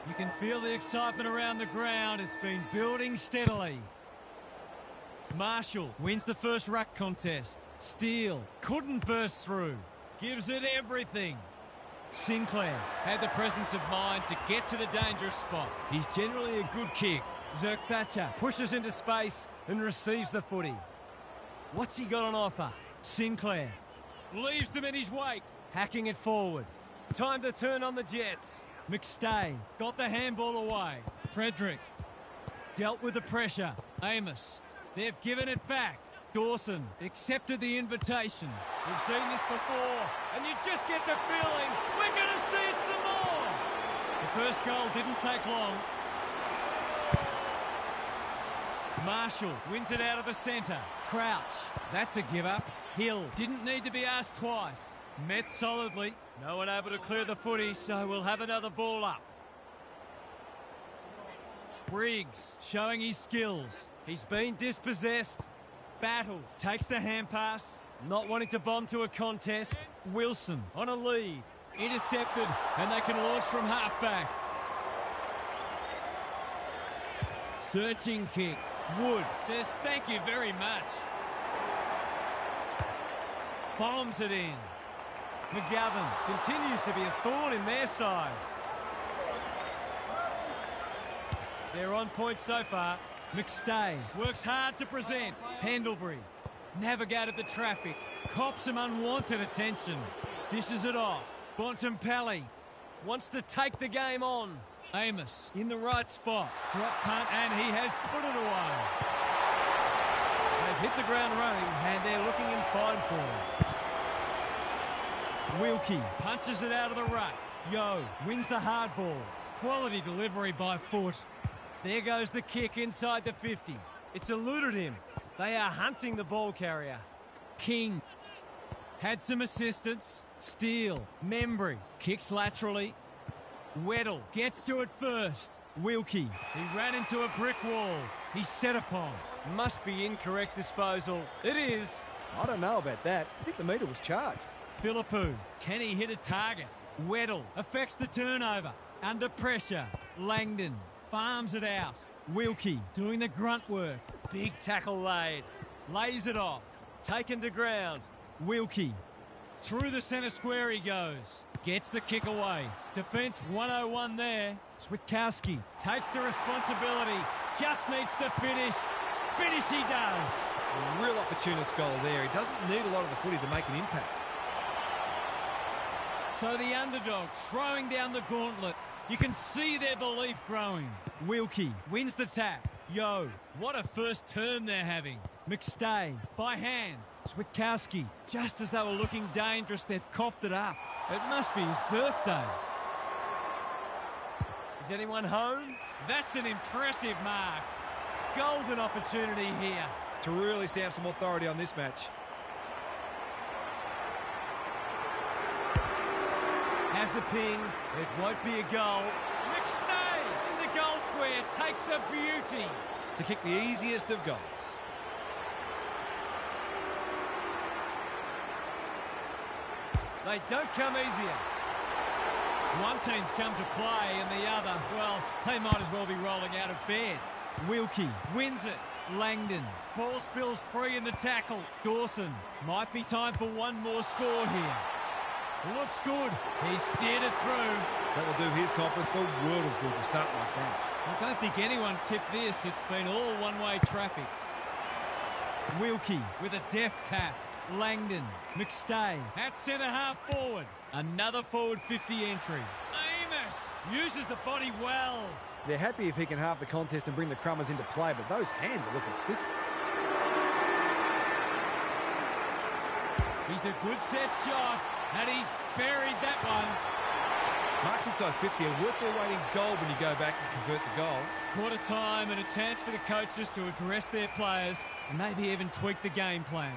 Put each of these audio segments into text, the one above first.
You can feel the excitement around the ground. It's been building steadily. Marshall wins the first ruck contest. Steele couldn't burst through. Gives it everything. Sinclair had the presence of mind to get to the dangerous spot. He's generally a good kick. Zerk Thatcher pushes into space and receives the footy. What's he got on offer? Sinclair leaves them in his wake. Hacking it forward. Time to turn on the Jets. McStay got the handball away. Frederick dealt with the pressure. Amos, they've given it back. Dawson accepted the invitation. We've seen this before, and you just get the feeling we're going to see it some more. The first goal didn't take long. Marshall wins it out of the centre. Crouch, that's a give-up. Hill didn't need to be asked twice. Met solidly. No one able to clear the footy, so we'll have another ball up. Briggs showing his skills. He's been dispossessed. Battle takes the hand pass. Not wanting to bomb to a contest. Wilson on a lead. Intercepted, and they can launch from halfback. Searching kick. Wood says thank you very much. Bombs it in. McGovern continues to be a thorn in their side. They're on point so far. McStay works hard to present. Pendlebury navigated the traffic. Cops some unwanted attention. Dishes it off. Bontempelli wants to take the game on. Amos in the right spot. Drop punt, and he has put it away. They've hit the ground running, and they're looking in fine form. Wilkie punches it out of the ruck. Yo wins the hard ball. Quality delivery by Foot. There goes the kick inside the 50. It's eluded him. They are hunting the ball carrier. King had some assistance. Steele, Membry kicks laterally. Weddle gets to it first. Wilkie, he ran into a brick wall. He's set upon. Must be incorrect disposal. It is. I don't know about that. I think the meter was charged. Philippou, can he hit a target? Weddle affects the turnover. Under pressure. Langdon farms it out. Wilkie doing the grunt work. Big tackle laid. Lays it off. Taken to ground. Wilkie. Through the centre square he goes. Gets the kick away. Defence 101 there. Switkowski takes the responsibility. Just needs to finish. Finish he does. A real opportunist goal there. He doesn't need a lot of the footy to make an impact. So the underdog throwing down the gauntlet. You can see their belief growing. Wilkie wins the tap. Yo, what a first term they're having. McStay by hand. Switkowski, just as they were looking dangerous, they've coughed it up. It must be his birthday. Is anyone home? That's an impressive mark. Golden opportunity here. To really stamp some authority on this match. Has a ping. It won't be a goal. McStay in the goal square takes a beauty. To kick the easiest of goals. They don't come easier. One team's come to play and the other, well, they might as well be rolling out of bed. Wilkie wins it. Langdon. Ball spills free in the tackle. Dawson. Might be time for one more score here. Looks good. He steered it through. That will do his conference the world of good to start like that. I don't think anyone tipped this. It's been all one-way traffic. Wilkie with a deft tap. Langdon. McStay at centre-half forward. Another forward 50 entry. Amos uses the body well. They're happy if he can halve the contest and bring the Crummers into play, but those hands are looking sticky. He's a good set shot, and he's buried that one. Marks inside 50, a worth their waiting goal when you go back and convert the goal. Quarter time and a chance for the coaches to address their players and maybe even tweak the game plan.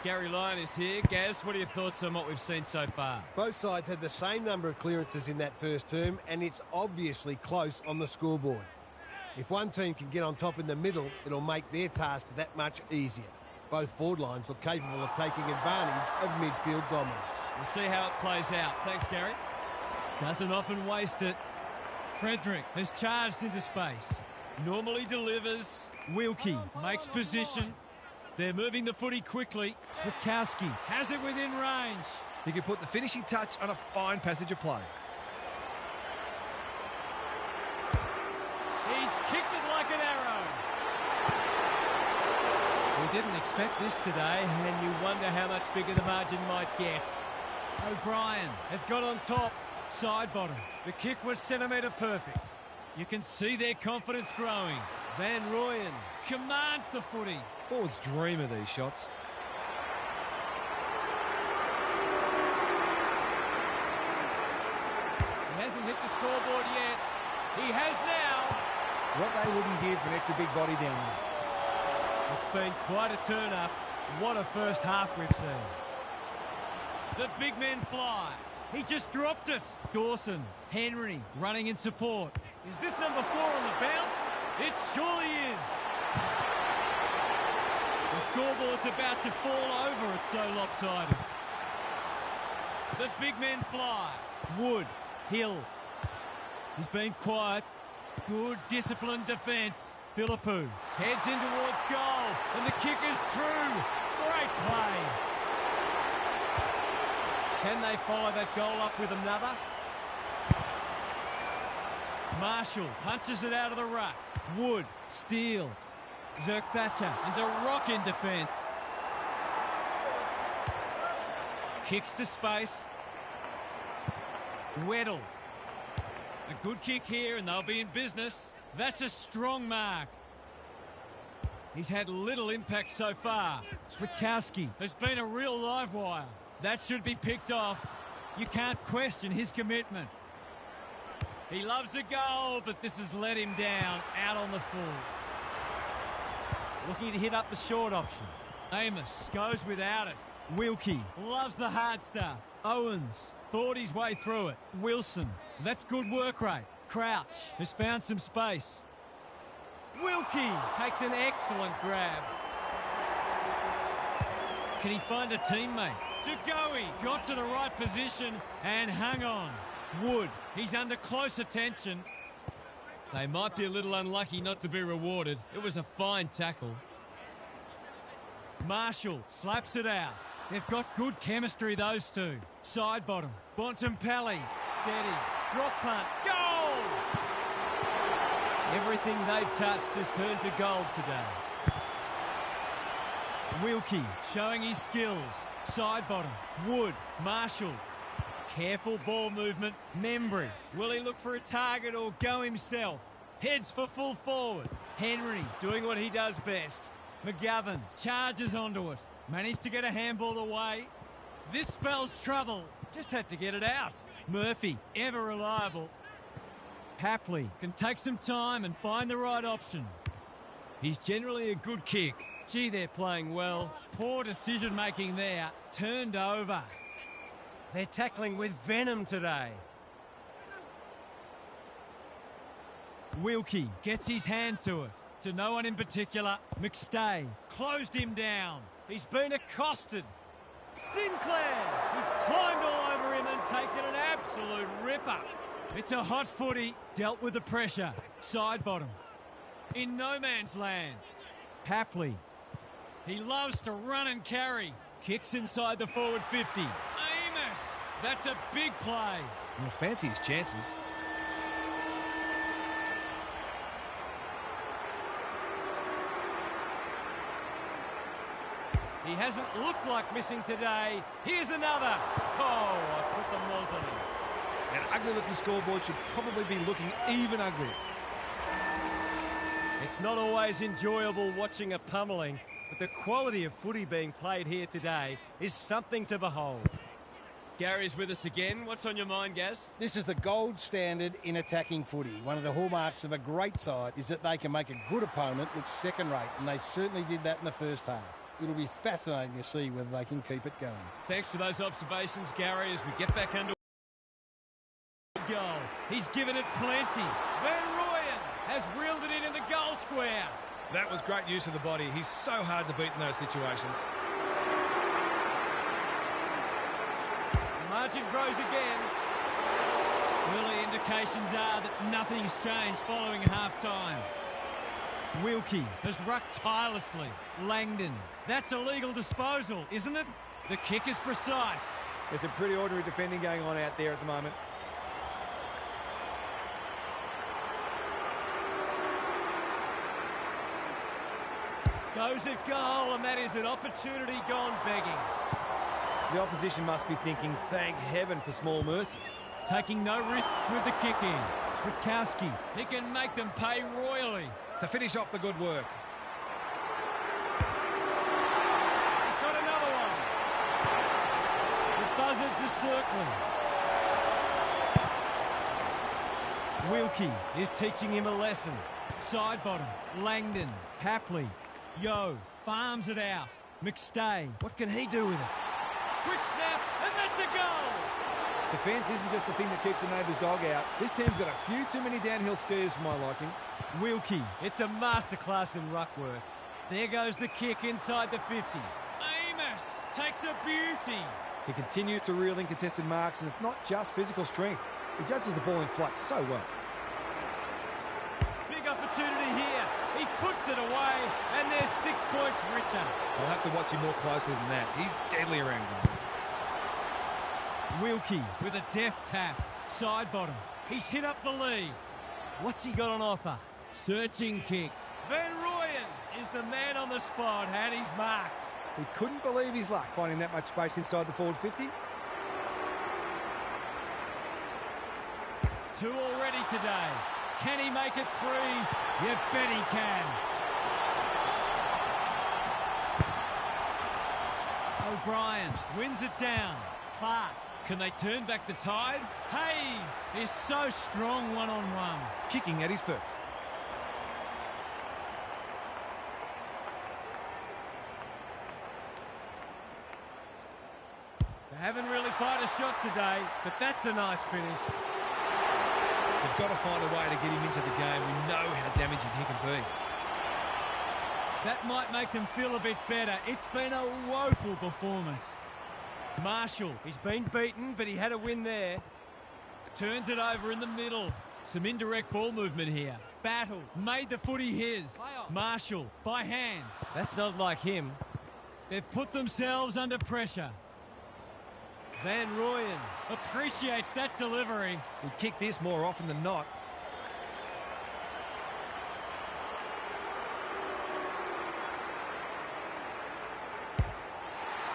Gary Lyon is here. Gaz, what are your thoughts on what we've seen so far? Both sides had the same number of clearances in that first term, and it's obviously close on the scoreboard. If one team can get on top in the middle, it'll make their task that much easier. Both forward lines look capable of taking advantage of midfield dominance. We'll see how it plays out. Thanks, Gary. Doesn't often waste it. Frederick has charged into space. Normally delivers. Wilkie makes position. They're moving the footy quickly. Switkowski has it within range. He can put the finishing touch on a fine passage of play. He's kicked it like an arrow. We didn't expect this today, and you wonder how much bigger the margin might get. O'Brien has got on top. Side bottom. The kick was centimetre perfect. You can see their confidence growing. Van Rooyen commands the footy. Forwards dream of these shots. He hasn't hit the scoreboard yet. He has now. What they wouldn't give for an extra big body down there. It's been quite a turn-up. What a first half we've seen. The big men fly. He just dropped it. Dawson, Henry running in support. Is this number 4 on the bounce? It surely is. The scoreboard's about to fall over. It's so lopsided. The big men fly. Wood, Hill. He's been quiet. Good disciplined defence. Philippou heads in towards goal. And the kick is true. Great play. Can they follow that goal up with another? Marshall punches it out of the ruck. Wood, Steele. Zerk-Thatcher is a rock in defence. Kicks to space. Weddle. A good kick here and they'll be in business. That's a strong mark. He's had little impact so far. Switkowski has been a real live wire. That should be picked off. You can't question his commitment. He loves a goal, but this has let him down, out on the full. Looking to hit up the short option. Amos goes without it. Wilkie loves the hard stuff. Owens thought his way through it. Wilson, that's good work rate. Crouch has found some space. Wilkie takes an excellent grab. Can he find a teammate? Jagoe got to the right position and hung on. Wood, he's under close attention. They might be a little unlucky not to be rewarded. It was a fine tackle. Marshall slaps it out. They've got good chemistry, those two. Side bottom. Bontempelli steadies. Drop punt. Goal! Everything they've touched has turned to gold today. Wilkie showing his skills. Side bottom. Wood. Marshall. Careful ball movement. Membry. Will he look for a target or go himself? Heads for full forward. Henry doing what he does best. McGovern charges onto it. Managed to get a handball away. This spells trouble. Just had to get it out. Murphy, ever reliable. Papley can take some time and find the right option. He's generally a good kick. Gee, they're playing well. Poor decision-making there. Turned over. They're tackling with venom today. Wilkie gets his hand to it. To no one in particular. McStay closed him down. He's been accosted. Sinclair has climbed all over him and taken an absolute ripper. It's a hot footy. Dealt with the pressure. Side bottom. In no man's land. Papley. He loves to run and carry. Kicks inside the forward 50. Amos. That's a big play. He'll fancy his chances. He hasn't looked like missing today. Here's another. Oh, I put the moz on him. An ugly-looking scoreboard should probably be looking even uglier. It's not always enjoyable watching a pummeling, but the quality of footy being played here today is something to behold. Gary's with us again. What's on your mind, Gaz? This is the gold standard in attacking footy. One of the hallmarks of a great side is that they can make a good opponent look second-rate, and they certainly did that in the first half. It'll be fascinating to see whether they can keep it going. Thanks for those observations, Gary, as we get back under goal. He's given it plenty. Van Rooyen has reeled it in the goal square. That was great use of the body. He's so hard to beat in those situations. The margin grows again. Early indications are that nothing's changed following half-time. Wilkie has rucked tirelessly. Langdon. That's a legal disposal, isn't it? The kick is precise. There's some pretty ordinary defending going on out there at the moment. Goes at goal, and that is an opportunity gone begging. The opposition must be thinking, thank heaven for small mercies. Taking no risks with the kick in. Switkowski, he can make them pay royally. To finish off the good work. He's got another one. The buzzards are circling. Wilkie is teaching him a lesson. Side bottom, Langdon, Hapley. Yo, farms it out. McStay, what can he do with it? Quick snap, and that's a goal! Defence isn't just the thing that keeps the neighbour's dog out. This team's got a few too many downhill skiers for my liking. Wilkie, it's a masterclass in ruck work. There goes the kick inside the 50. Amos takes a beauty. He continues to reel in contested marks, and it's not just physical strength. He judges the ball in flight so well. Big opportunity here. He puts it away, and they're 6 points richer. I'll have to watch him more closely than that. He's deadly around him. Wilkie with a deft tap. Side bottom. He's hit up the lead. What's he got on offer? Searching kick. Van Rooyen is the man on the spot, and he's marked. He couldn't believe his luck finding that much space inside the forward 50. 2 already today. Can he make it 3? You bet he can. O'Brien wins it down. Clark, can they turn back the tide? Hayes is so strong one-on-one. Kicking at his first. They haven't really fired a shot today, but that's a nice finish. They've got to find a way to get him into the game. We know how damaging he can be. That might make them feel a bit better. It's been a woeful performance. Marshall, he's been beaten, but he had a win there. Turns it over in the middle. Some indirect ball movement here. Battle, made the footy his. Marshall, by hand. That's not like him. They've put themselves under pressure. Van Rooyen appreciates that delivery. He'd kick this more often than not.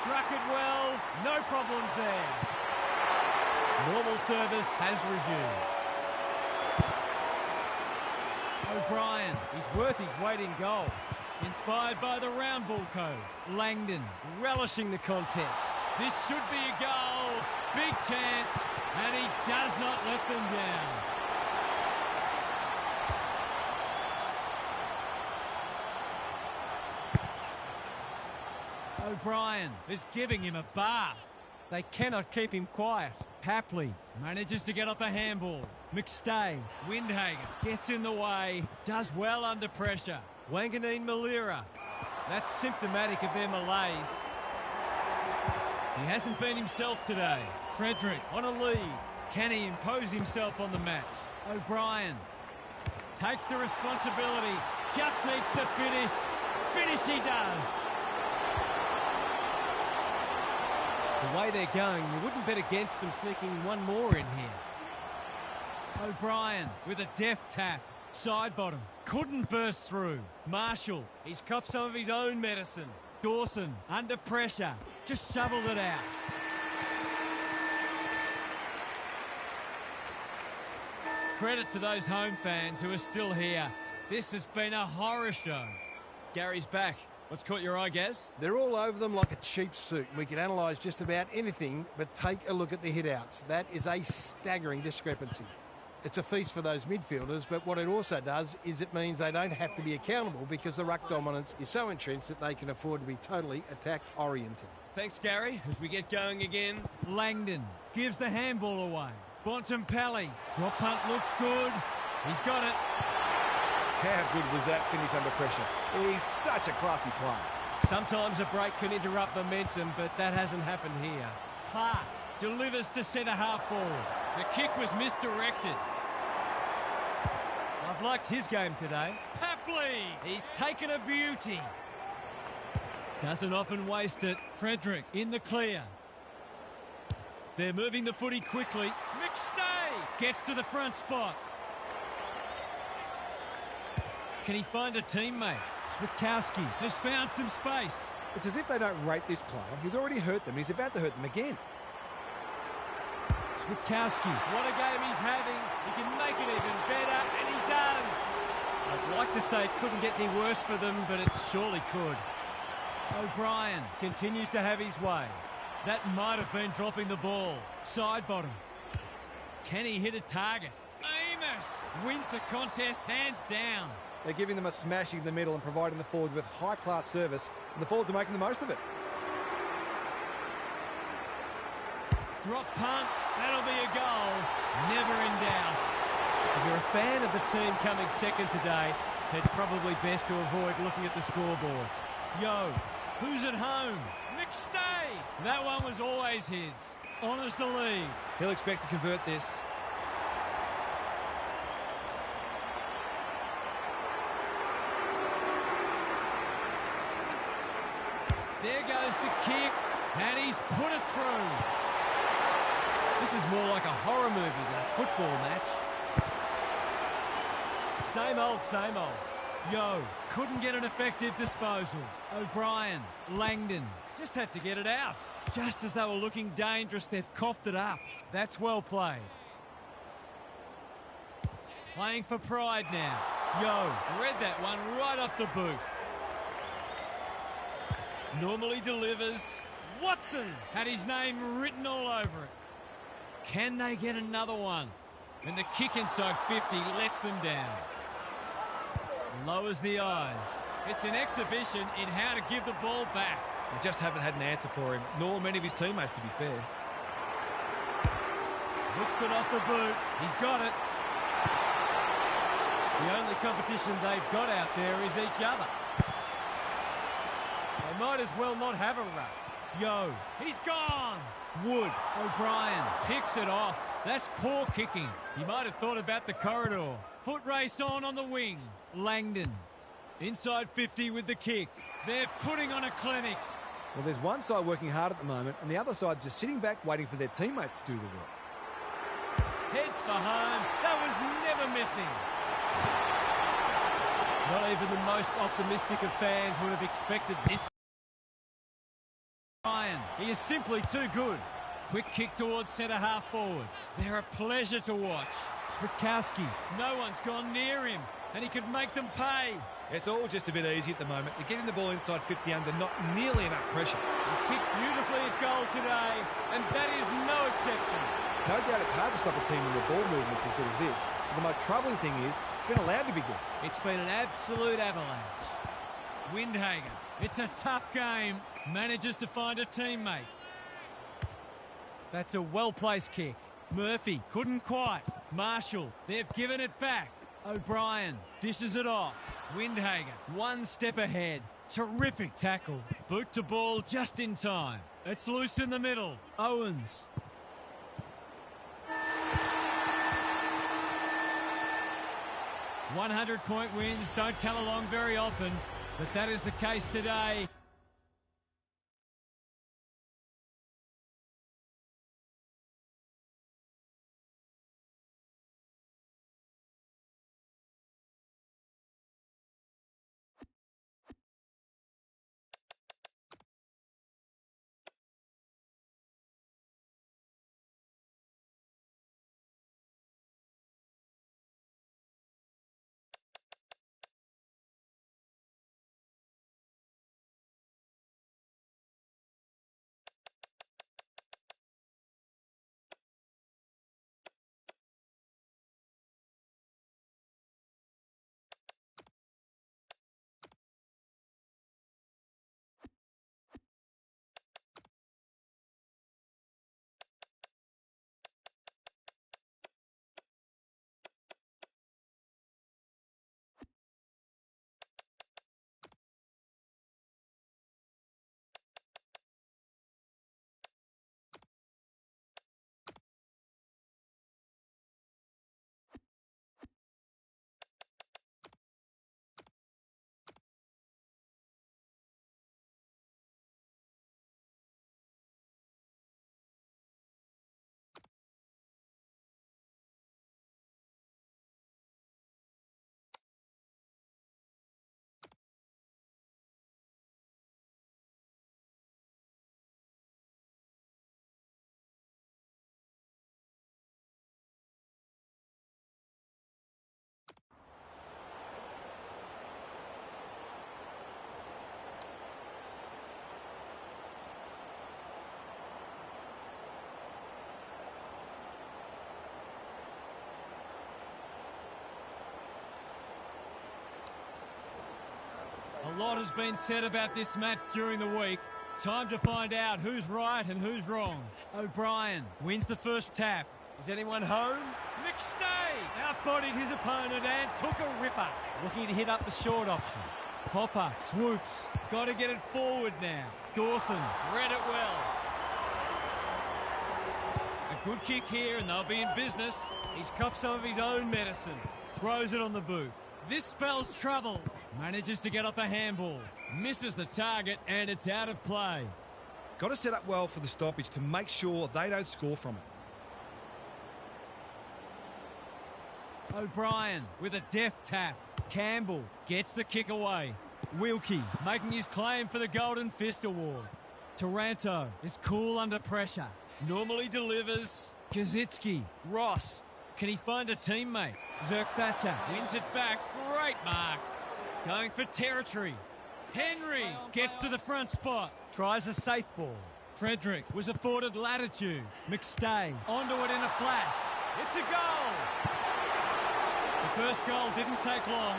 Struck it well, no problems there. Normal service has resumed. O'Brien, he's worth his weight in goal. Inspired by the round ball code. Langdon relishing the contest. This should be a goal. Big chance, and he does not let them down. O'Brien is giving him a bath. They cannot keep him quiet. Hapley manages to get off a handball. McStay, Windhagen gets in the way, does well under pressure. Wanganeen Malira, that's symptomatic of their malaise. He hasn't been himself today. Frederick on a lead. Can he impose himself on the match? O'Brien takes the responsibility, just needs to finish. Finish he does. The way they're going, you wouldn't bet against them sneaking one more in here. O'Brien with a deft tap. Side bottom. Couldn't burst through. Marshall, he's copped some of his own medicine. Dawson, under pressure. Just shoveled it out. Credit to those home fans who are still here. This has been a horror show. Gary's back. What's caught your eye, Gaz? They're all over them like a cheap suit. We can analyse just about anything, but take a look at the hit-outs. That is a staggering discrepancy. It's a feast for those midfielders, but what it also does is it means they don't have to be accountable because the ruck dominance is so entrenched that they can afford to be totally attack-oriented. Thanks, Gary. As we get going again, Langdon gives the handball away. Bontempelli, drop punt looks good. He's got it. How good was that finish under pressure? He's such a classy player. Sometimes a break can interrupt momentum, but that hasn't happened here. Clark delivers to centre half forward. The kick was misdirected. I've liked his game today. Papley, he's taken a beauty. Doesn't often waste it. Frederick in the clear. They're moving the footy quickly. McStay gets to the front spot. Can he find a teammate? Switkowski has found some space. It's as if they don't rate this player. He's already hurt them. He's about to hurt them again. Switkowski, what a game he's having. He can make it even better, and he does. I'd like to say it couldn't get any worse for them, but it surely could. O'Brien continues to have his way. That might have been dropping the ball. Side bottom. Can he hit a target? Amos wins the contest hands down. They're giving them a smashing in the middle and providing the forward with high-class service, and the forwards are making the most of it. Drop punt. That'll be a goal. Never in doubt. If you're a fan of the team coming second today, it's probably best to avoid looking at the scoreboard. Yo, who's at home? McStay. That one was always his. Honours the lead. He'll expect to convert this. There goes the kick, and he's put it through. This is more like a horror movie than a football match. Same old, same old. Yo, couldn't get an effective disposal. O'Brien, Langdon, just had to get it out. Just as they were looking dangerous, they've coughed it up. That's well played. Playing for pride now. Yo, read that one right off the boot. Normally delivers. Watson had his name written all over it. Can they get another one? And the kick inside 50 lets them down. Lowers the eyes. It's an exhibition in how to give the ball back. They just haven't had an answer for him, nor many of his teammates, to be fair. Looks good off the boot. He's got it. The only competition they've got out there is each other. They might as well not have a run. Yo, he's gone. Wood, O'Brien picks it off. That's poor kicking. He might have thought about the corridor. Foot race on the wing. Langdon, inside 50 with the kick. They're putting on a clinic. Well, there's one side working hard at the moment, and the other side's just sitting back waiting for their teammates to do the work. Heads for home. That was never missing. Not even the most optimistic of fans would have expected this. Ryan, he is simply too good. Quick kick towards centre half forward. They're a pleasure to watch. Switkowski, no one's gone near him, and he could make them pay. It's all just a bit easy at the moment. They're getting the ball inside 50 under not nearly enough pressure. He's kicked beautifully at goal today, and that is no exception. No doubt it's hard to stop a team when their ball movement's as good as this. But the most troubling thing is, it's been allowed to be good. It's been an absolute avalanche. Windhager, it's a tough game. Manages to find a teammate. That's a well-placed kick. Murphy couldn't quite. Marshall, they've given it back. O'Brien dishes it off. Windhager, one step ahead. Terrific tackle. Boot to ball just in time. It's loose in the middle. Owens. "100-point wins don't come along very often, but that is the case today. lot has been said about this match during the week. Time to find out who's right and who's wrong. O'Brien wins the first tap. Is anyone home? McStay outbodied his opponent and took a ripper. Looking to hit up the short option. Hopper swoops. Got to get it forward now. Dawson read it well. A good kick here and they'll be in business. He's copped some of his own medicine. Throws it on the boot. This spells trouble. Manages to get off a handball. Misses the target and it's out of play. Got to set up well for the stoppage to make sure they don't score from it. O'Brien with a deft tap. Campbell gets the kick away. Wilkie making his claim for the Golden Fist Award. Taranto is cool under pressure. Normally delivers. Kazitsky. Ross. Can he find a teammate? Zerk-Thatcher wins it back. Great mark. Going for territory. Henry gets to the front spot. Tries a safe ball. Frederick was afforded latitude. McStay onto it in a flash. It's a goal. The first goal didn't take long.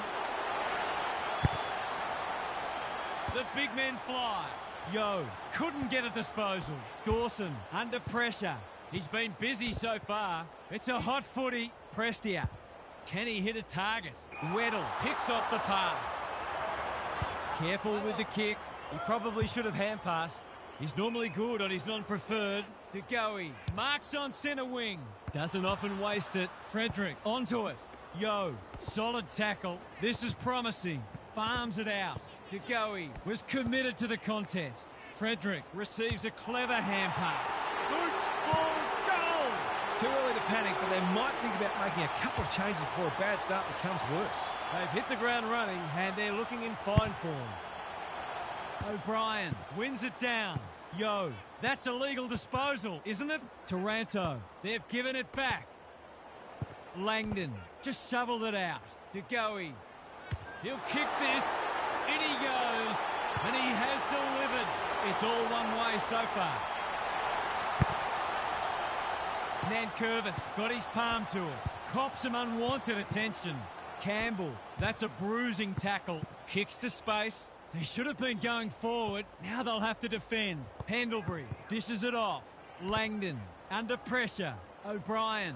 The big men fly. Yo couldn't get a disposal. Dawson under pressure. He's been busy so far. It's a hot footy. Prestia. Can he hit a target? Weddle picks off the pass. Careful with the kick. He probably should have hand passed. He's normally good on his non-preferred. De Goey marks on centre wing. Doesn't often waste it. Frederick onto it. Yo, solid tackle. This is promising. Farms it out. De Goey was committed to the contest. Frederick receives a clever hand pass. Boot, ball, goal! Too early to panic, but they might think about making a couple of changes before a bad start becomes worse. They've hit the ground running and they're looking in fine form. O'Brien wins it down. Yo, that's a legal disposal, isn't it? Taranto, they've given it back. Langdon just shoveled it out. De Goey, he'll kick this. In he goes, and he has delivered. It's all one way so far. Nankervis got his palm to it. Cops some unwanted attention. Campbell, that's a bruising tackle. Kicks to space. They should have been going forward. Now they'll have to defend. Pendlebury dishes it off. Langdon under pressure. O'Brien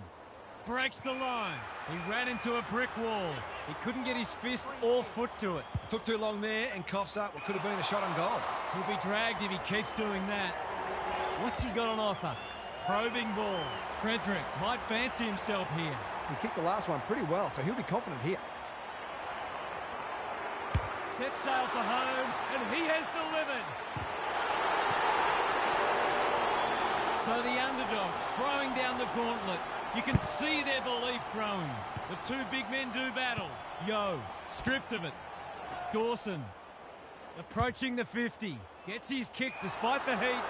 breaks the line. He ran into a brick wall. He couldn't get his fist or foot to it. Took too long there and coughs up what could have been a shot on goal. He'll be dragged if he keeps doing that. What's he got on offer? Probing ball. Frederick might fancy himself here. He kicked the last one pretty well, so he'll be confident here. Set sail for home, and he has delivered. So the underdogs throwing down the gauntlet. You can see their belief growing. The two big men do battle. Yo, stripped of it. Dawson, approaching the 50. Gets his kick despite the heat.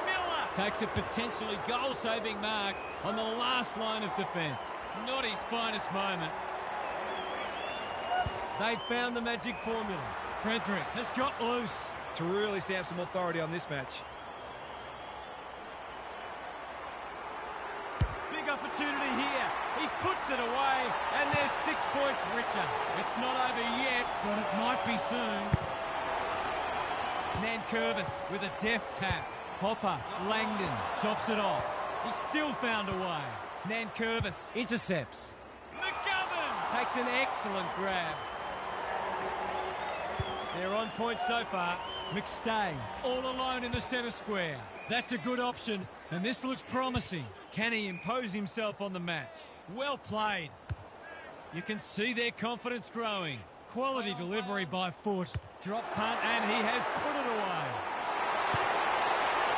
Miller takes a potentially goal-saving mark on the last line of defence. Not his finest moment. They found the magic formula. Frederick has got loose. To really stamp some authority on this match. Opportunity here. He puts it away, and they're 6 points richer. It's not over yet, but it might be soon. Nankervis with a deft tap. Hopper, Langdon chops it off. He still found a way. Nankervis intercepts. McGovern takes an excellent grab. They're on point so far. McStay all alone in the centre square. That's a good option, and this looks promising. Can he impose himself on the match? Well played. You can see their confidence growing. Quality delivery by foot. Drop punt, and he has put it away.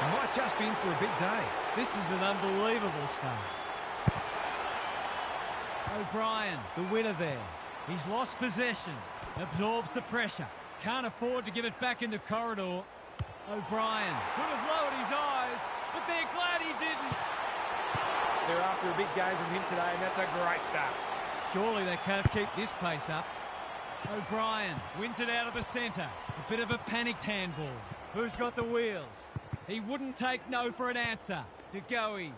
He might just be in for a big day. This is an unbelievable start. O'Brien, the winner there. He's lost possession. Absorbs the pressure. Can't afford to give it back in the corridor. O'Brien could have lowered his eyes, but they're glad he didn't. They're after a big game from him today, and that's a great start. Surely they can't keep this pace up. O'Brien wins it out of the centre. A bit of a panicked handball. Who's got the wheels? He wouldn't take no for an answer. De Goey.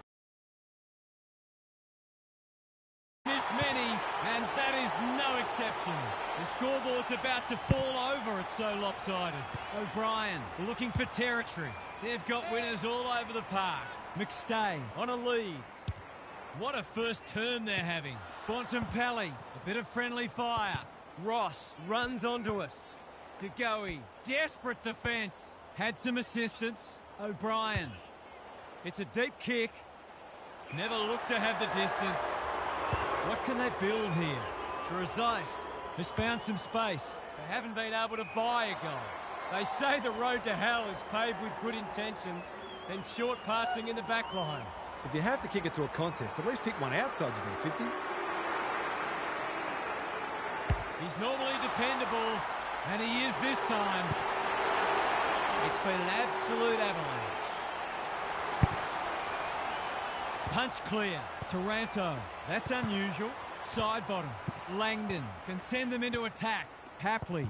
His many, and that is no exception. The scoreboard's about to fall over, it's so lopsided. O'Brien looking for territory. They've got winners all over the park. McStay on a lead. What a first term they're having. Bontempelli, a bit of friendly fire. Ross runs onto it. De Goey, desperate defence. Had some assistance. O'Brien. It's a deep kick. Never looked to have the distance. What can they build here? Trezise has found some space. They haven't been able to buy a goal. They say the road to hell is paved with good intentions and short passing in the back line. If you have to kick it to a contest, at least pick one outside your D50. He's normally dependable, and he is this time. It's been an absolute avalanche. Punch clear. Taranto. That's unusual. Side bottom. Langdon can send them into attack. Hapley.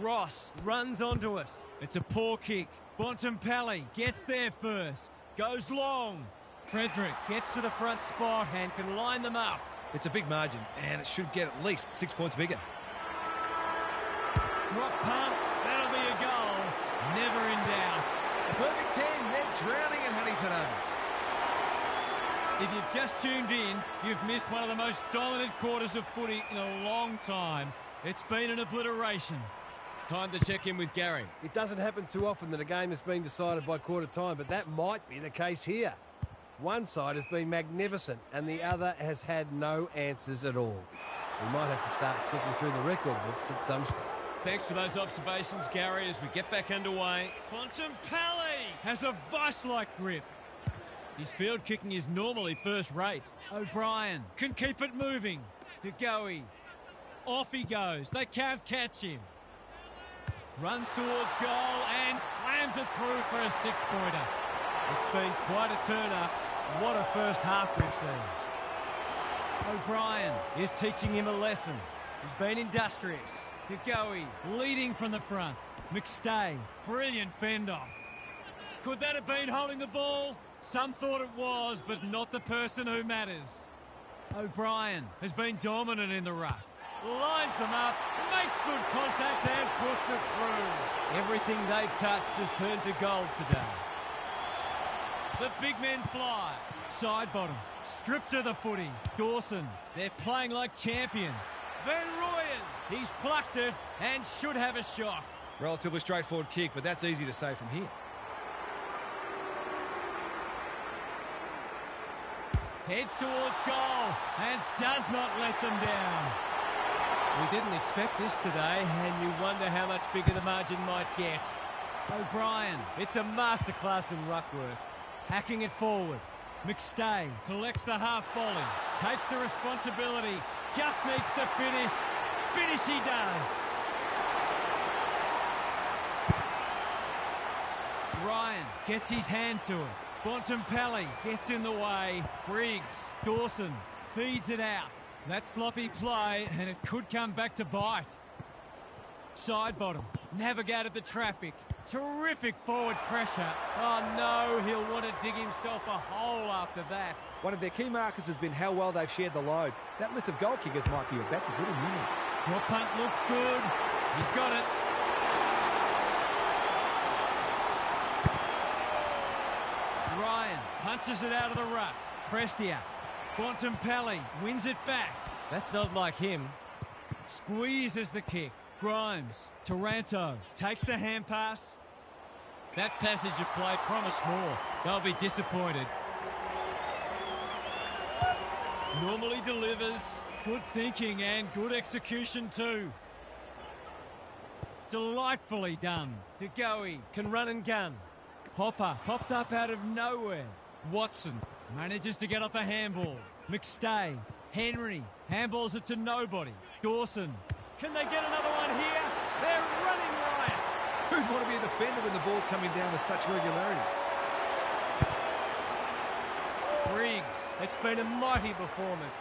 Ross runs onto it. It's a poor kick. Bontempelli gets there first. Goes long. Frederick gets to the front spot and can line them up. It's a big margin, and it should get at least 6 points bigger. Drop punt. That'll be a goal. Never in doubt. A perfect 10. They're drowning in Huntington. If you've just tuned in, you've missed one of the most dominant quarters of footy in a long time. It's been an obliteration. Time to check in with Gary. It doesn't happen too often that a game has been decided by quarter time, but that might be the case here. One side has been magnificent and the other has had no answers at all. We might have to start flipping through the record books at some stage. Thanks for those observations, Gary, as we get back underway. Bontempelli has a vice-like grip. His field kicking is normally first rate. O'Brien can keep it moving. De Goey. Off he goes. They can't catch him. Runs towards goal and slams it through for a six-pointer. It's been quite a turn-up. What a first half we've seen. O'Brien is teaching him a lesson. He's been industrious. De Goey leading from the front. McStay, brilliant fend-off. Could that have been holding the ball? Some thought it was, but not the person who matters. O'Brien has been dominant in the ruck. Lines them up, makes good contact and puts it through. Everything they've touched has turned to gold today. The big men fly. Side bottom, stripped to the footy. Dawson, they're playing like champions. Van Rooyen, he's plucked it and should have a shot. Relatively straightforward kick, but that's easy to say from here. Heads towards goal and does not let them down. We didn't expect this today, and you wonder how much bigger the margin might get. O'Brien, it's a masterclass in ruck work. Hacking it forward. McStay collects the half volley. Takes the responsibility. Just needs to finish. Finish he does. Ryan gets his hand to it. Bontempelli gets in the way. Briggs, Dawson feeds it out. That sloppy play, and it could come back to bite. Side bottom, navigated the traffic. Terrific forward pressure. Oh no, he'll want to dig himself a hole after that. One of their key markers has been how well they've shared the load. That list of goal kickers might be about to get him in. Drop punt looks good. He's got it. Ryan punches it out of the ruck. Prestia. Bontempelli wins it back. That's not like him. Squeezes the kick. Grimes. Taranto takes the hand pass. That passage of play promised more. They'll be disappointed. Normally delivers. Good thinking and good execution too. Delightfully done. De Goey can run and gun. Hopper popped up out of nowhere. Watson manages to get off a handball. McStay. Henry handballs it to nobody. Dawson. Can they get another one here? They're running riot. Who'd want to be a defender when the ball's coming down with such regularity? Briggs. It's been a mighty performance.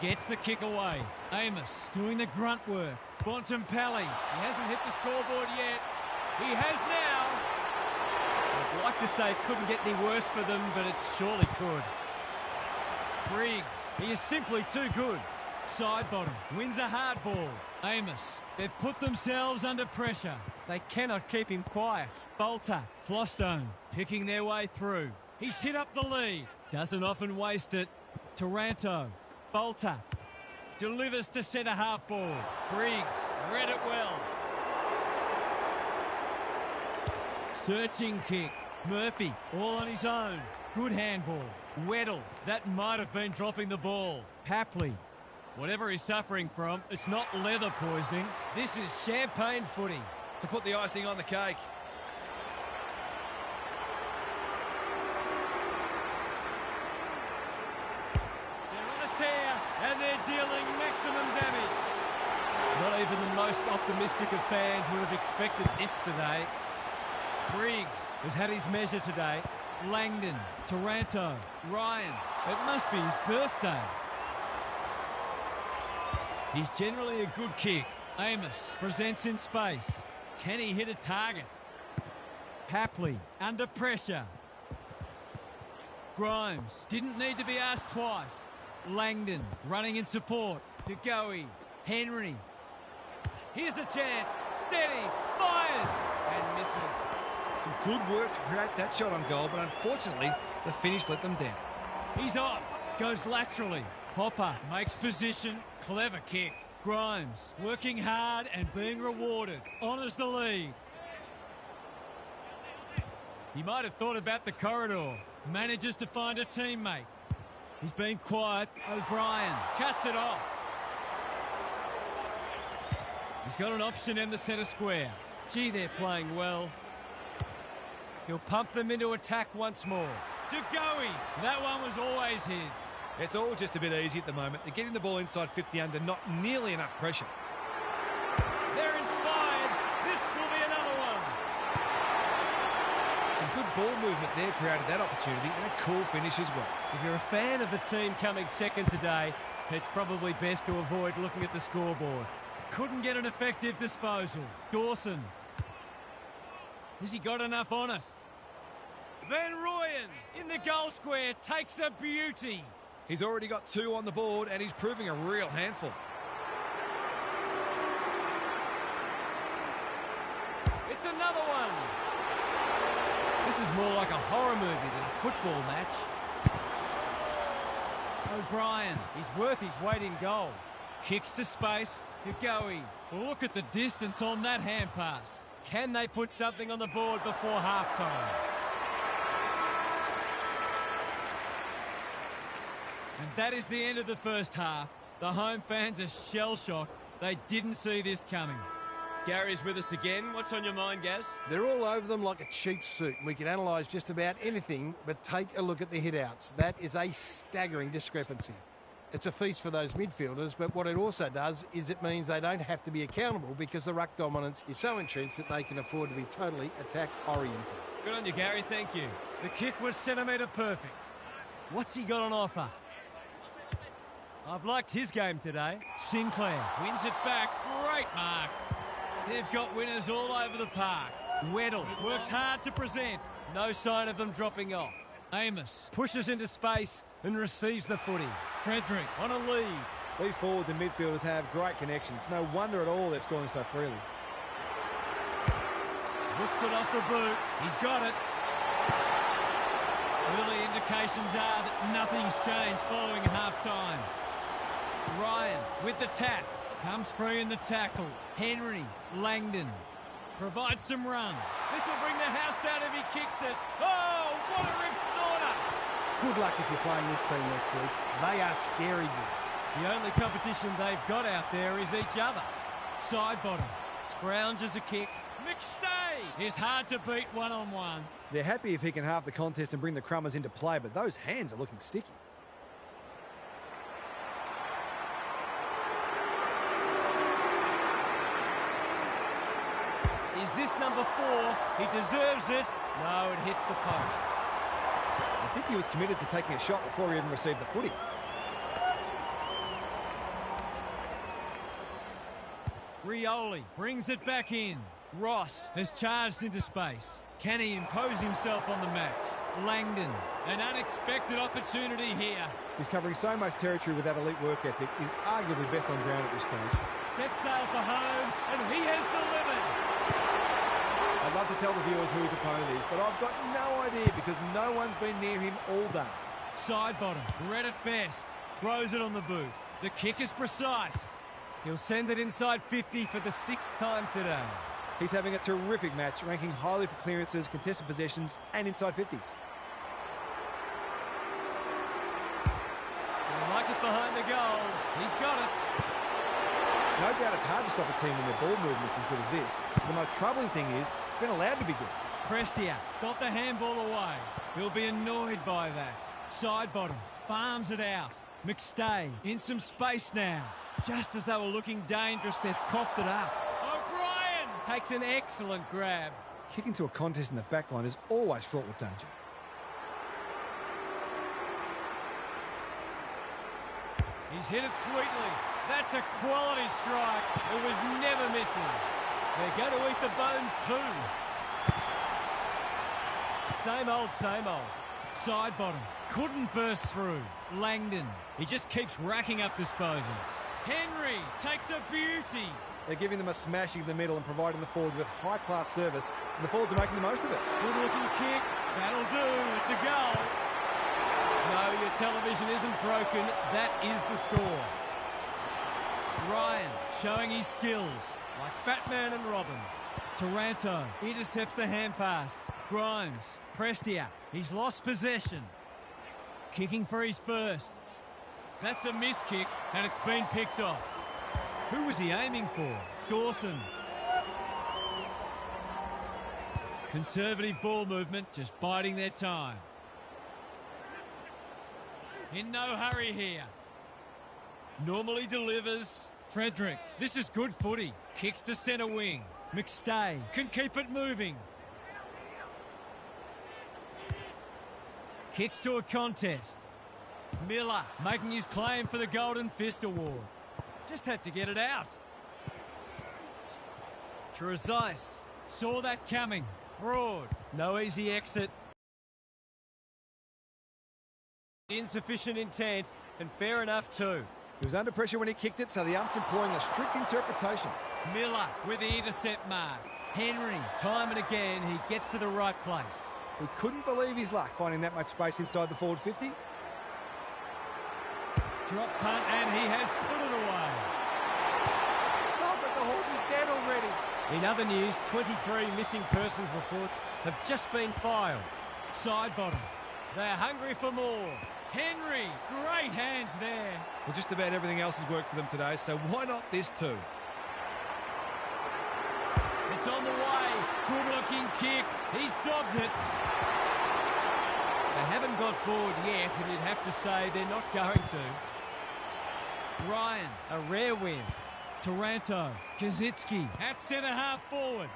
Gets the kick away. Amos doing the grunt work. Bontempelli. He hasn't hit the scoreboard yet. He has now. I'd like to say it couldn't get any worse for them, but it surely could. Briggs, he is simply too good. Side bottom, wins a hard ball. Amos, they've put themselves under pressure. They cannot keep him quiet. Bolter, Flostone, picking their way through. He's hit up the lead. Doesn't often waste it. Taranto, Bolter, delivers to centre half forward. Briggs, read it well. Searching kick. Murphy, all on his own. Good handball. Weddle, that might have been dropping the ball. Papley, whatever he's suffering from, it's not leather poisoning. This is champagne footy. To put the icing on the cake. They're on a tear, and they're dealing maximum damage. Not even the most optimistic of fans would have expected this today. Briggs has had his measure today. Langdon, Taranto, Ryan. It must be his birthday. He's generally a good kick. Amos presents in space. Can he hit a target? Papley under pressure. Grimes didn't need to be asked twice. Langdon running in support. DeGoey, Henry. Here's a chance. Steadies, fires, and misses. Some good work to create that shot on goal, but unfortunately, the finish let them down. He's off. Goes laterally. Hopper makes position. Clever kick. Grimes working hard and being rewarded. Honours the lead. He might have thought about the corridor. Manages to find a teammate. He's been quiet. O'Brien cuts it off. He's got an option in the centre square. Gee, they're playing well. He'll pump them into attack once more. DeGoey, that one was always his. It's all just a bit easy at the moment. They're getting the ball inside 50 under, not nearly enough pressure. They're inspired. This will be another one. Some good ball movement there created that opportunity, and a cool finish as well. If you're a fan of the team coming second today, it's probably best to avoid looking at the scoreboard. Couldn't get an effective disposal. Dawson. Has he got enough on it? Van Rooyen in the goal square takes a beauty. He's already got 2 on the board, and he's proving a real handful. It's another one. This is more like a horror movie than a football match. O'Brien, he's worth his weight in goal. Kicks to space. DeGoey. Well, look at the distance on that hand pass. Can they put something on the board before half-time? And that is the end of the first half. The home fans are shell-shocked. They didn't see this coming. Gary's with us again. What's on your mind, Gaz? They're all over them like a cheap suit. We can analyse just about anything, but take a look at the hit-outs. That is a staggering discrepancy. It's a feast for those midfielders, but what it also does is it means they don't have to be accountable because the ruck dominance is so entrenched that they can afford to be totally attack-oriented. Good on you, Gary. Thank you. The kick was centimetre perfect. What's he got on offer? I've liked his game today. Sinclair wins it back. Great mark. They've got winners all over the park. Weddle works hard to present. No sign of them dropping off. Amos pushes into space and receives the footy. Frederick on a lead. These forwards and midfielders have great connections. No wonder at all they're scoring so freely. Looks good off the boot. He's got it. Early indications are that nothing's changed following half-time. Ryan with the tap. Comes free in the tackle. Henry, Langdon. Provides some run. This will bring the house down if he kicks it. Oh, what a rip snorter. Good luck if you're playing this team next week. They are scary good. The only competition they've got out there is each other. Side bottom. Scrounges a kick. McStay is hard to beat one-on-one. They're happy if he can halve the contest and bring the Crummers into play, but those hands are looking sticky. Is this number 4? He deserves it. No, it hits the post. I think he was committed to taking a shot before he even received the footy. Rioli brings it back in. Ross has charged into space. Can he impose himself on the match? Langdon, an unexpected opportunity here. He's covering so much territory with that elite work ethic. He's arguably best on ground at this stage. Set sail for home, and he has delivered. I'd love to tell the viewers who his opponent is, but I've got no idea because no one's been near him all day. Side bottom, red at best. Throws it on the boot. The kick is precise. He'll send it inside 50 for the 6th time today. He's having a terrific match, ranking highly for clearances, contested possessions, and inside 50s. Like it behind the goals. He's got it. No doubt it's hard to stop a team when their ball movement's as good as this. The most troubling thing is it's been allowed to be good. Prestia got the handball away. He'll be annoyed by that. Side bottom, farms it out. McStay in some space now. Just as they were looking dangerous, they've coughed it up. O'Brien takes an excellent grab. Kicking to a contest in the back line is always fraught with danger. He's hit it sweetly. That's a quality strike. It was never missing. They're going to eat the bones too. Same old, same old. Side bottom. Couldn't burst through. Langdon. He just keeps racking up disposals. Henry takes a beauty. They're giving them a smashing in the middle and providing the forwards with high-class service, and the forwards are making the most of it. Good-looking kick. That'll do. It's a goal. No, your television isn't broken. That is the score. Ryan showing his skills, like Batman and Robin. Taranto intercepts the hand pass. Grimes, Prestia, he's lost possession. Kicking for his first. That's a miss kick, and it's been picked off. Who was he aiming for? Dawson. Conservative ball movement, just biding their time. In no hurry here. Normally delivers. Frederick, this is good footy. Kicks to centre wing. McStay can keep it moving. Kicks to a contest. Miller making his claim for the Golden Fist Award. Just had to get it out. Trezise saw that coming. Broad, no easy exit. Insufficient intent, and fair enough too. He was under pressure when he kicked it, so the ump's employing a strict interpretation. Miller with the intercept mark. Henry, time and again, he gets to the right place. He couldn't believe his luck finding that much space inside the forward 50. Drop punt, and he has put it away. Oh, but the horse is dead already. In other news, 23 missing persons reports have just been filed. Side bottom. They're hungry for more. Henry, great hands there. Well, just about everything else has worked for them today, so why not this too? It's on the way. Good-looking kick. He's dogged it. They haven't got bored yet, and you'd have to say they're not going to. Ryan, a rare win. Taranto, Kaczynski at centre-half forward.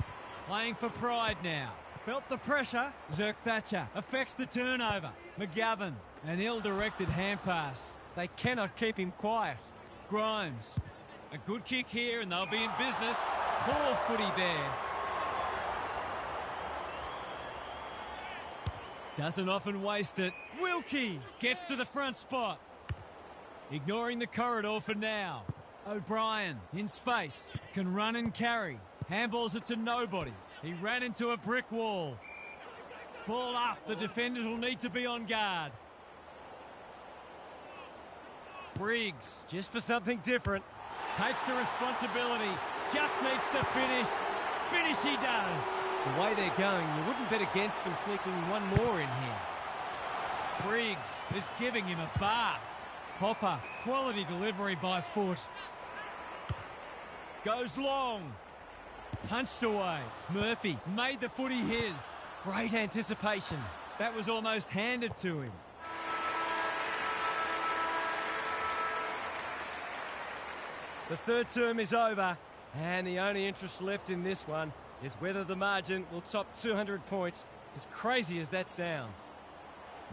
Playing for pride now. Felt the pressure. Zerk Thatcher affects the turnover. McGovern, an ill-directed hand pass. They cannot keep him quiet. Grimes, a good kick here and they'll be in business. Poor footy there. Doesn't often waste it. Wilkie gets to the front spot. Ignoring the corridor for now. O'Brien in space. Can run and carry. Handballs it to nobody. He ran into a brick wall. Ball up. The defenders will need to be on guard. Briggs, just for something different, takes the responsibility. Just needs to finish. Finish he does. The way they're going, you wouldn't bet against them sneaking one more in here. Briggs is giving him a bath. Hopper, quality delivery by foot. Goes long. Punched away. Murphy made the footy his. Great anticipation. That was almost handed to him. The third term is over, and the only interest left in this one is whether the margin will top 200 points, as crazy as that sounds.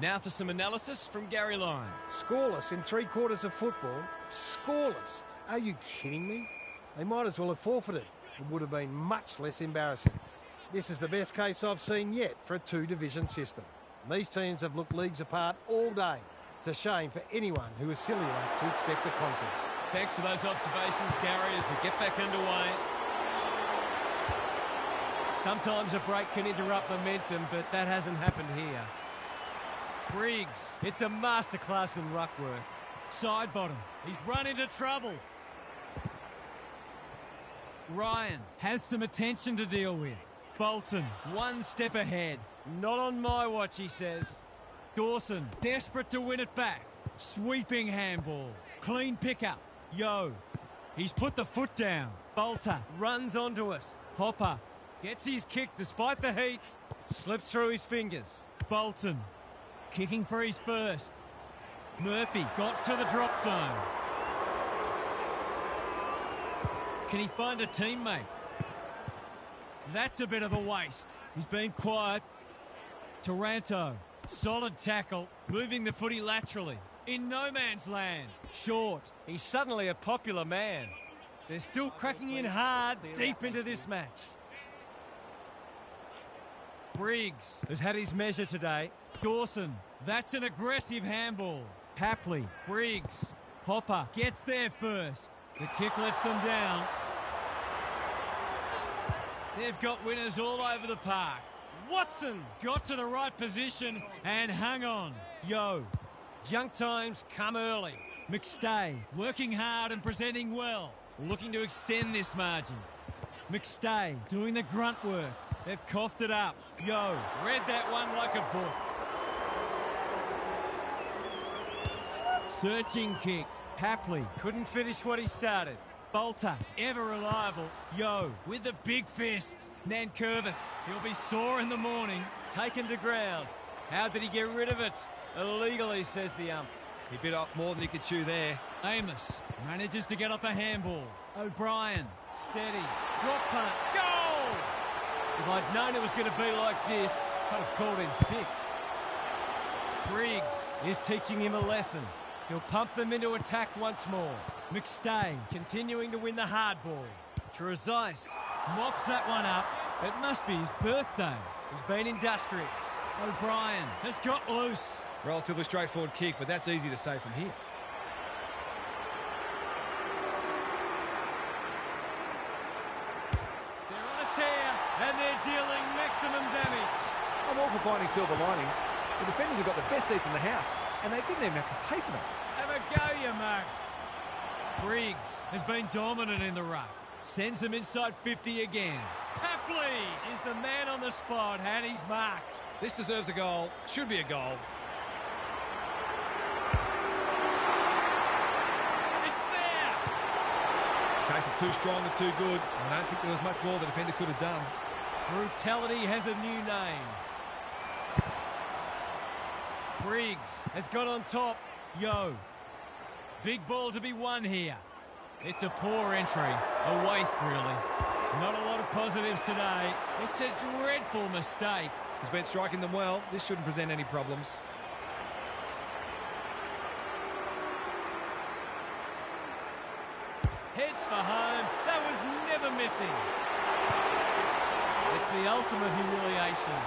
Now for some analysis from Gary Lyon. Scoreless in 3/4 of football. Scoreless. Are you kidding me? They might as well have forfeited. It would have been much less embarrassing. This is the best case I've seen yet for a two-division system. These teams have looked leagues apart all day. It's a shame for anyone who is silly enough to expect a contest. Thanks for those observations, Gary, as we get back underway. Sometimes a break can interrupt momentum, but that hasn't happened here. Briggs, it's a masterclass in ruck work. Side bottom, he's run into trouble. Ryan has some attention to deal with. Bolton, one step ahead. Not on my watch, he says. Dawson, desperate to win it back. Sweeping handball. Clean pickup. Yo. He's put the foot down. Bolter runs onto it. Hopper gets his kick despite the heat. Slips through his fingers. Bolton kicking for his first. Murphy got to the drop zone. Can he find a teammate? That's a bit of a waste. He's been quiet. Taranto, solid tackle, moving the footy laterally. In no man's land. Short. He's suddenly a popular man. They're still cracking in hard deep into this match. Briggs has had his measure today. Dawson, that's an aggressive handball. Papley, Briggs, Hopper gets there first. The kick lets them down. They've got winners all over the park. Watson got to the right position and hung on. Yo, junk times come early. McStay working hard and presenting well. Looking to extend this margin. McStay doing the grunt work. They've coughed it up. Yo, read that one like a book. Searching kick. Papley couldn't finish what he started. Bolter, ever reliable. Yo, with the big fist. Nankervis, he'll be sore in the morning. Taken to ground. How did he get rid of it? Illegally, says the ump. He bit off more than he could chew there. Amos manages to get off a handball. O'Brien steadies. Drop punt. Goal! If I'd known it was going to be like this, I'd have called in sick. Briggs is teaching him a lesson. He'll pump them into attack once more. McStay continuing to win the hard ball. Trezise mops that one up. It must be his birthday. He's been industrious. O'Brien has got loose. Relatively straightforward kick, but that's easy to say from here. They're on a tear, and they're dealing maximum damage. I'm all for finding silver linings. The defenders have got the best seats in the house, and they didn't even have to pay for them. Have a go, you mugs. Briggs has been dominant in the ruck. Sends them inside 50 again. Papley is the man on the spot, and he's marked. This deserves a goal. Should be a goal. It's there. Case of too strong and too good. I don't think there was much more the defender could have done. Brutality has a new name. Briggs has got on top. Yo. Big ball to be won here. It's a poor entry. A waste, really. Not a lot of positives today. It's a dreadful mistake. He's been striking them well. This shouldn't present any problems. Heads for home. That was never missing. It's the ultimate humiliation.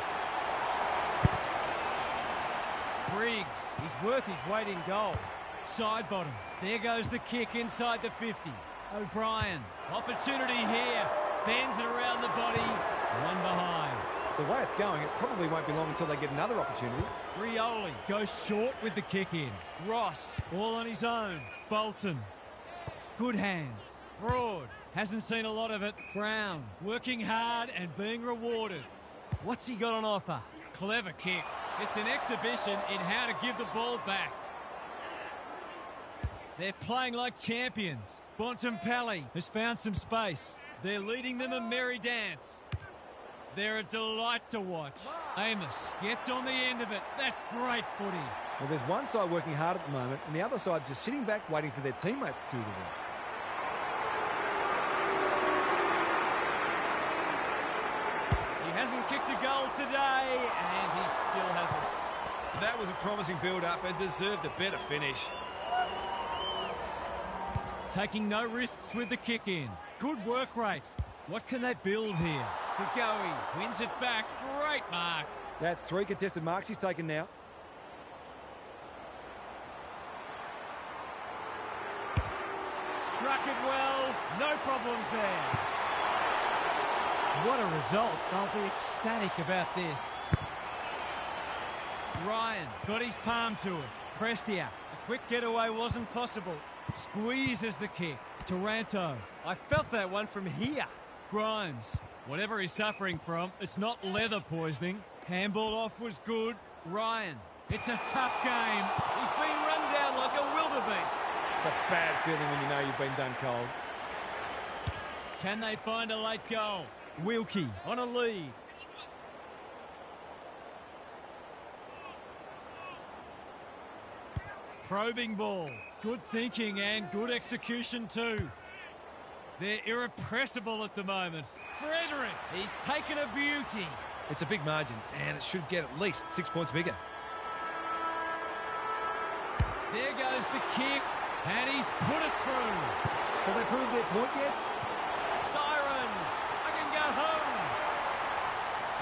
Briggs, he's worth his weight in gold. Side bottom. There goes the kick inside the 50. O'Brien. Opportunity here. Bends it around the body. One behind. The way it's going, it probably won't be long until they get another opportunity. Rioli goes short with the kick in. Ross, all on his own. Bolton. Good hands. Broad. Hasn't seen a lot of it. Brown. Working hard and being rewarded. What's he got on offer? Clever kick. It's an exhibition in how to give the ball back. They're playing like champions. Bontempelli has found some space. They're leading them a merry dance. They're a delight to watch. Amos gets on the end of it. That's great footy. Well, there's one side working hard at the moment, and the other side just sitting back waiting for their teammates to do the work. He hasn't kicked a goal today, and he still hasn't. That was a promising build-up and deserved a better finish. Taking no risks with the kick in. Good work rate. What can they build here? DeGoey wins it back. Great mark. That's 3 contested marks he's taken now. Struck it well. No problems there. What a result. They'll be ecstatic about this. Ryan got his palm to it. Prestia. A quick getaway wasn't possible. Squeezes the kick. Taranto. I felt that one from here. Grimes. Whatever he's suffering from, it's not leather poisoning. Handball off was good. Ryan. It's a tough game. He's been run down like a wildebeest. It's a bad feeling when you know you've been done cold. Can they find a late goal? Wilkie on a lead. Probing ball. Good thinking and good execution too. They're irrepressible at the moment. Frederick, he's taken a beauty. It's a big margin, and it should get at least 6 points bigger. There goes the kick, and he's put it through. Have they proved their point yet? Siren, I can go home.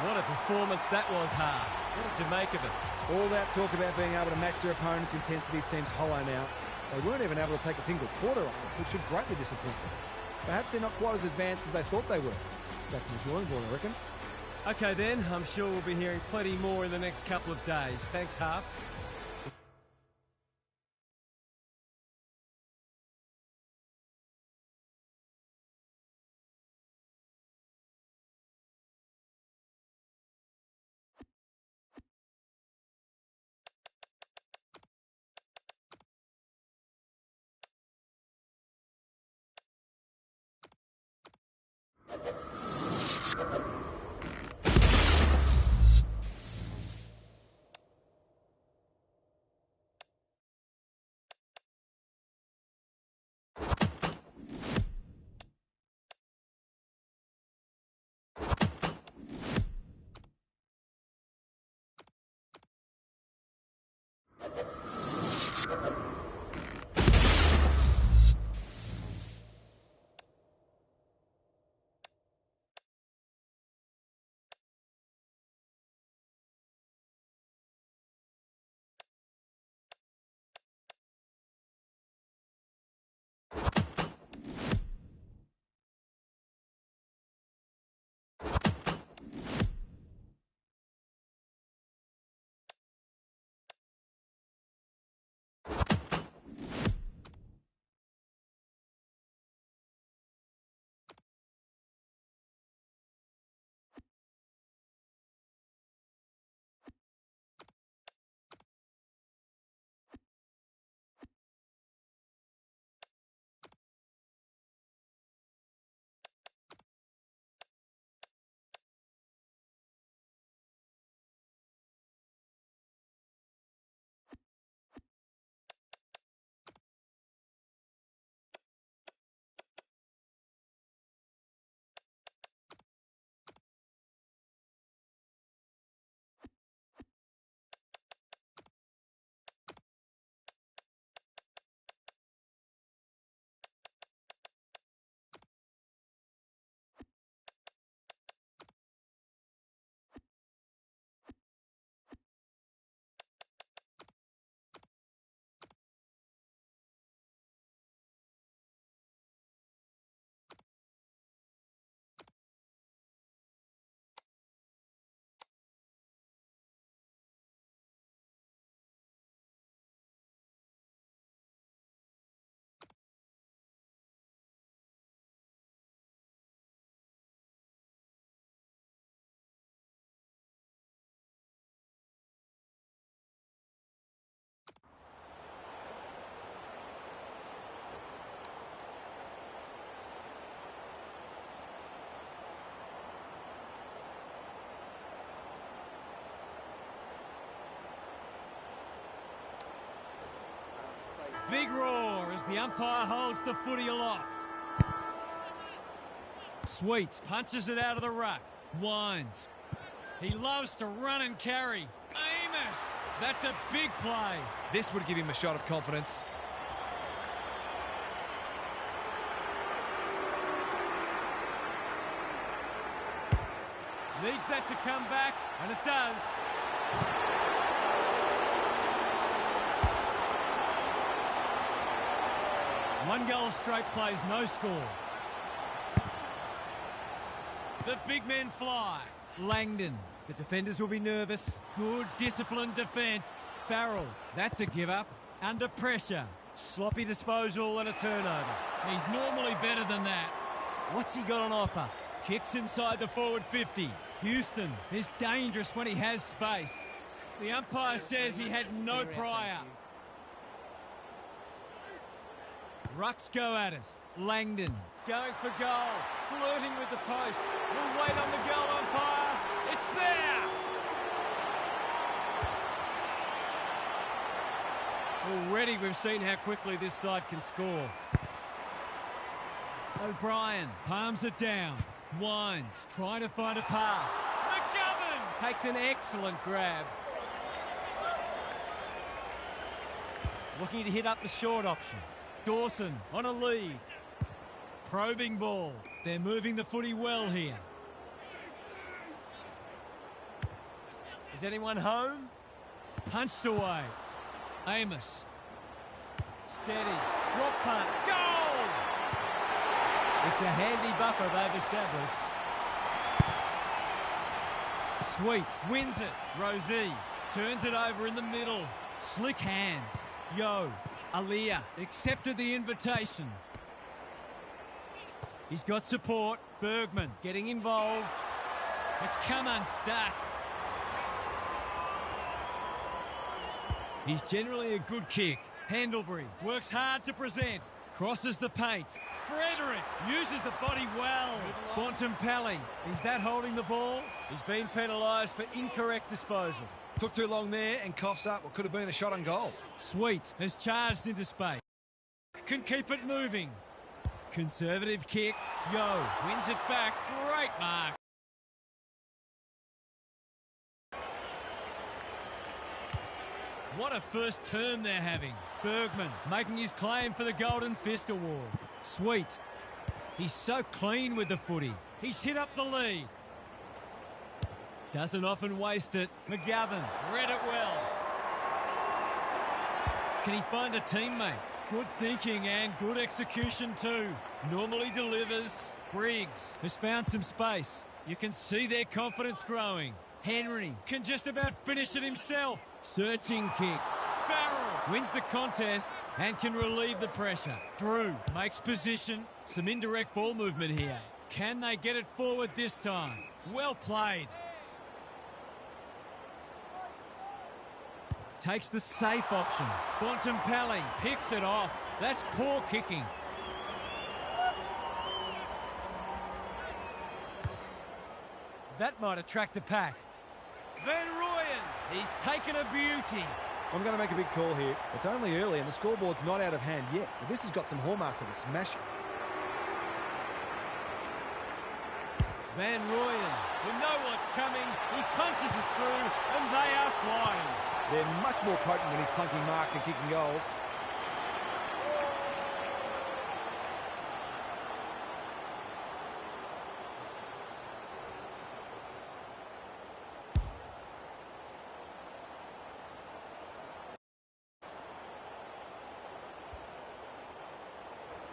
What a performance that was, Hart. What did you make of it? All that talk about being able to match their opponent's intensity seems hollow now. They weren't even able to take a single quarter off them, which should greatly disappoint them. Perhaps they're not quite as advanced as they thought they were. Back to the drawing board, I reckon. Okay then, I'm sure we'll be hearing plenty more in the next couple of days. Thanks, Harp. Big roar as the umpire holds the footy aloft. Sweet punches it out of the ruck. Winds. He loves to run and carry. Amos! That's a big play. This would give him a shot of confidence. Needs that to come back, and it does. One goal straight plays, no score. The big men fly. Langdon. The defenders will be nervous. Good disciplined defence. Farrell. That's a give up. Under pressure. Sloppy disposal and a turnover. He's normally better than that. What's he got on offer? Kicks inside the forward 50. Houston is dangerous when he has space. The umpire says he had no prior. Rucks go at it. Langdon going for goal. Flirting with the post. We'll wait on the goal umpire. It's there! Already we've seen how quickly this side can score. O'Brien palms it down. Winds, trying to find a path. McGovern takes an excellent grab. Looking to hit up the short option. Dawson on a lead. Probing ball. They're moving the footy well here. Is anyone home? Punched away. Amos. Steadies. Drop punt. Goal! It's a handy buffer they've established. Sweet wins it. Rosie turns it over in the middle. Slick hands. Yo. Aliyah accepted the invitation. He's got support. Bergman getting involved. It's come unstuck. He's generally a good kick. Handlebury works hard to present. Crosses the paint. Frederick uses the body well. Bontempelli, is that holding the ball? He's been penalised for incorrect disposal. Took too long there and coughs up what could have been a shot on goal. Sweet has charged into space. Can keep it moving. Conservative kick. Yo wins it back. Great mark. What a first term they're having. Bergman making his claim for the Golden Fist Award. Sweet. He's so clean with the footy. He's hit up the lead. Doesn't often waste it. McGovern read it well. Can he find a teammate? Good thinking and good execution too. Normally delivers. Briggs has found some space. You can see their confidence growing. Henry can just about finish it himself. Searching kick. Farrell wins the contest and can relieve the pressure. Drew makes position. Some indirect ball movement here. Can they get it forward this time? Well played. Takes the safe option. Bontempelli picks it off. That's poor kicking. That might attract a pack. Van Rooyen, he's taken a beauty. I'm going to make a big call here. It's only early and the scoreboard's not out of hand yet, but this has got some hallmarks of a smasher. Van Rooyen, we know what's coming. He punches it through and they are flying. They're much more potent when he's clunking marks and kicking goals.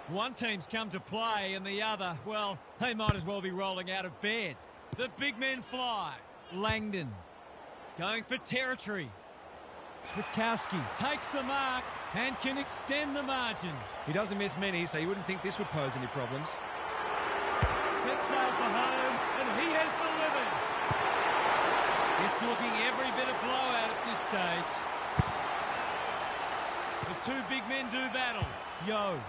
One team's come to play and the other, well, they might as well be rolling out of bed. The big men fly. Langdon going for territory. Switkowski takes the mark and can extend the margin. He doesn't miss many, so you wouldn't think this would pose any problems. Set sail for home, and he has delivered. It's looking every bit a blowout at this stage. The two big men do battle. Yo.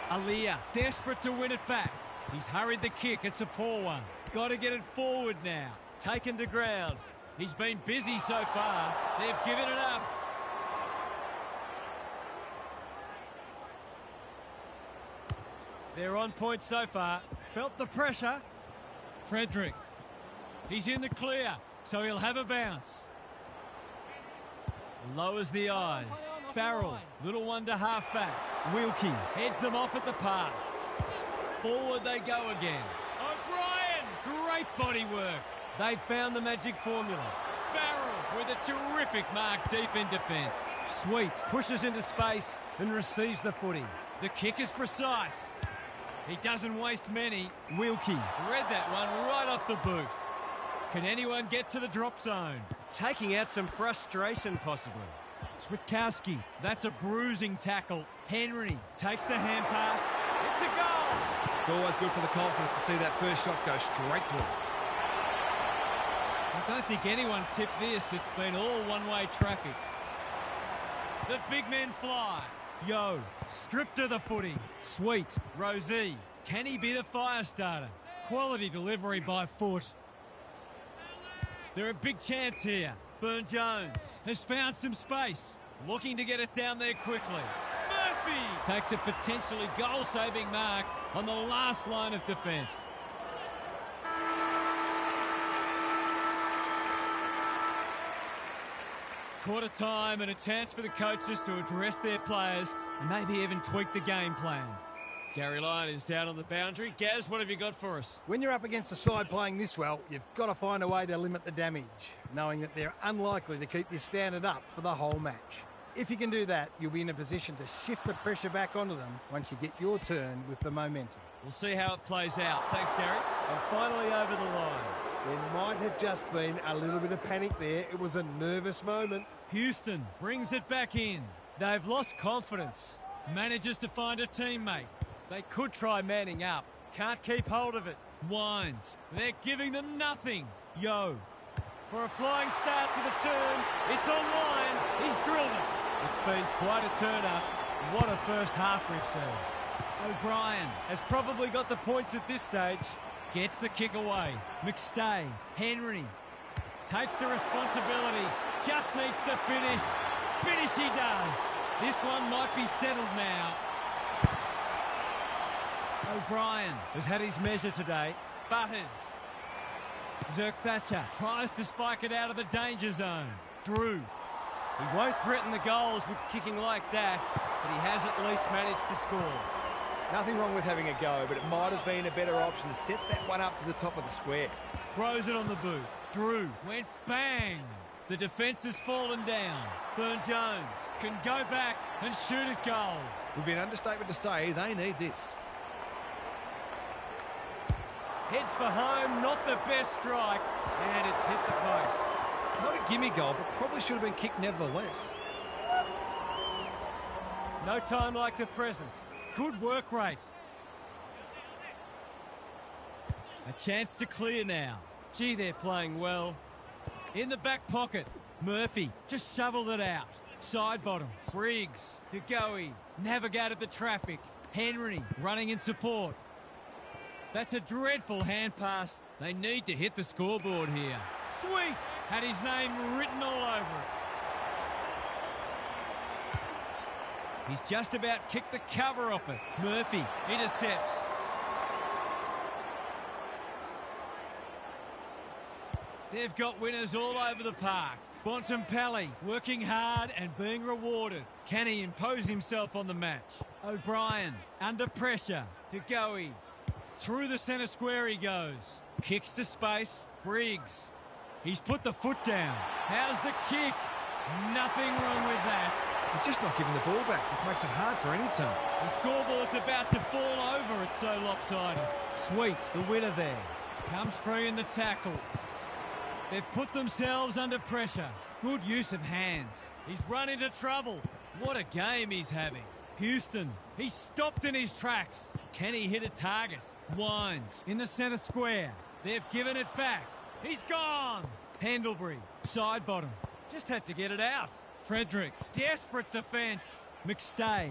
Aliyah, desperate to win it back. He's hurried the kick. It's a poor one. Got to get it forward now. Taken to ground. He's been busy so far. They've given it up. They're on point so far. Felt the pressure. Frederick. He's in the clear, so he'll have a bounce. Lowers the eyes. Farrell, little one to half-back. Wilkie heads them off at the pass. Forward they go again. O'Brien, great body work. They've found the magic formula. Farrell with a terrific mark deep in defence. Sweet pushes into space and receives the footy. The kick is precise. He doesn't waste many. Wilkie read that one right off the boot. Can anyone get to the drop zone? Taking out some frustration, possibly. Switkowski, that's a bruising tackle. Henry takes the hand pass. It's a goal! It's always good for the confidence to see that first shot go straight through. I don't think anyone tipped this. It's been all one-way traffic. The big men fly. Yo, stripped of the footy. Sweet, Rosie. Can he be the fire starter? Quality delivery by foot. They're a big chance here. Burn-Jones has found some space. Looking to get it down there quickly. Murphy takes a potentially goal-saving mark on the last line of defence. Quarter time and a chance for the coaches to address their players and maybe even tweak the game plan. Gary Lyon is down on the boundary. Gaz, what have you got for us? When you're up against a side playing this well, you've got to find a way to limit the damage, knowing that they're unlikely to keep this standard up for the whole match. If you can do that, you'll be in a position to shift the pressure back onto them once you get your turn with the momentum. We'll see how it plays out. Thanks, Gary. And finally over the line. There might have just been a little bit of panic there. It was a nervous moment. Houston brings it back in. They've lost confidence. Manages to find a teammate. They could try manning up. Can't keep hold of it. Wines. They're giving them nothing. Yo. For a flying start to the turn. It's online. He's drilled it. It's been quite a turn-up. What a first half we've seen. O'Brien has probably got the points at this stage. Gets the kick away. McStay. Henry. Takes the responsibility. Just needs to finish. Finish he does. This one might be settled now. O'Brien has had his measure today. Butters. Zerk Thatcher tries to spike it out of the danger zone. Drew. He won't threaten the goals with kicking like that, but he has at least managed to score. Nothing wrong with having a go, but it might have been a better option to set that one up to the top of the square. Throws it on the boot. Drew went bang. The defence has fallen down. Burn-Jones can go back and shoot it goal. It would be an understatement to say they need this. Heads for home, not the best strike, and it's hit the post. Not a gimme goal, but probably should have been kicked nevertheless. No time like the present. Good work rate. A chance to clear now. Gee, they're playing well. In the back pocket, Murphy just shoveled it out. Side bottom, Briggs, DeGoey, navigated the traffic. Henry running in support. That's a dreadful hand pass. They need to hit the scoreboard here. Sweet! Had his name written all over it. He's just about kicked the cover off it. Murphy intercepts. They've got winners all over the park. Bontempelli working hard and being rewarded. Can he impose himself on the match? O'Brien under pressure. DeGoey. Through the centre square he goes. Kicks to space. Briggs. He's put the foot down. How's the kick? Nothing wrong with that. He's just not giving the ball back, which makes it hard for any team. The scoreboard's about to fall over. It's so lopsided. Sweet, the winner there. Comes free in the tackle. They've put themselves under pressure. Good use of hands. He's run into trouble. What a game he's having. Houston, he's stopped in his tracks. Can he hit a target? Wines in the centre square. They've given it back. He's gone. Pendlebury, side bottom. Just had to get it out. Frederick, desperate defence. McStay,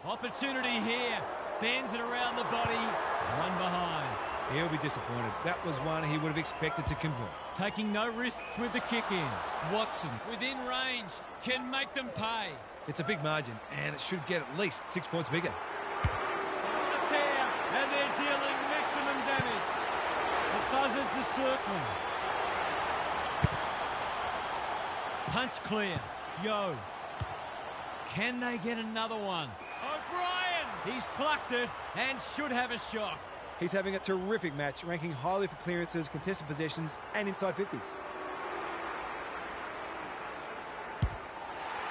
opportunity here. Bends it around the body. One behind. He'll be disappointed. That was one he would have expected to convert. Taking no risks with the kick in. Watson, within range, can make them pay. It's a big margin, and it should get at least 6 points bigger. A tear, and they're dealing maximum damage. The buzzards are circling. Punch clear. Yo. Can they get another one? O'Brien! He's plucked it and should have a shot. He's having a terrific match, ranking highly for clearances, contested possessions, and inside 50s.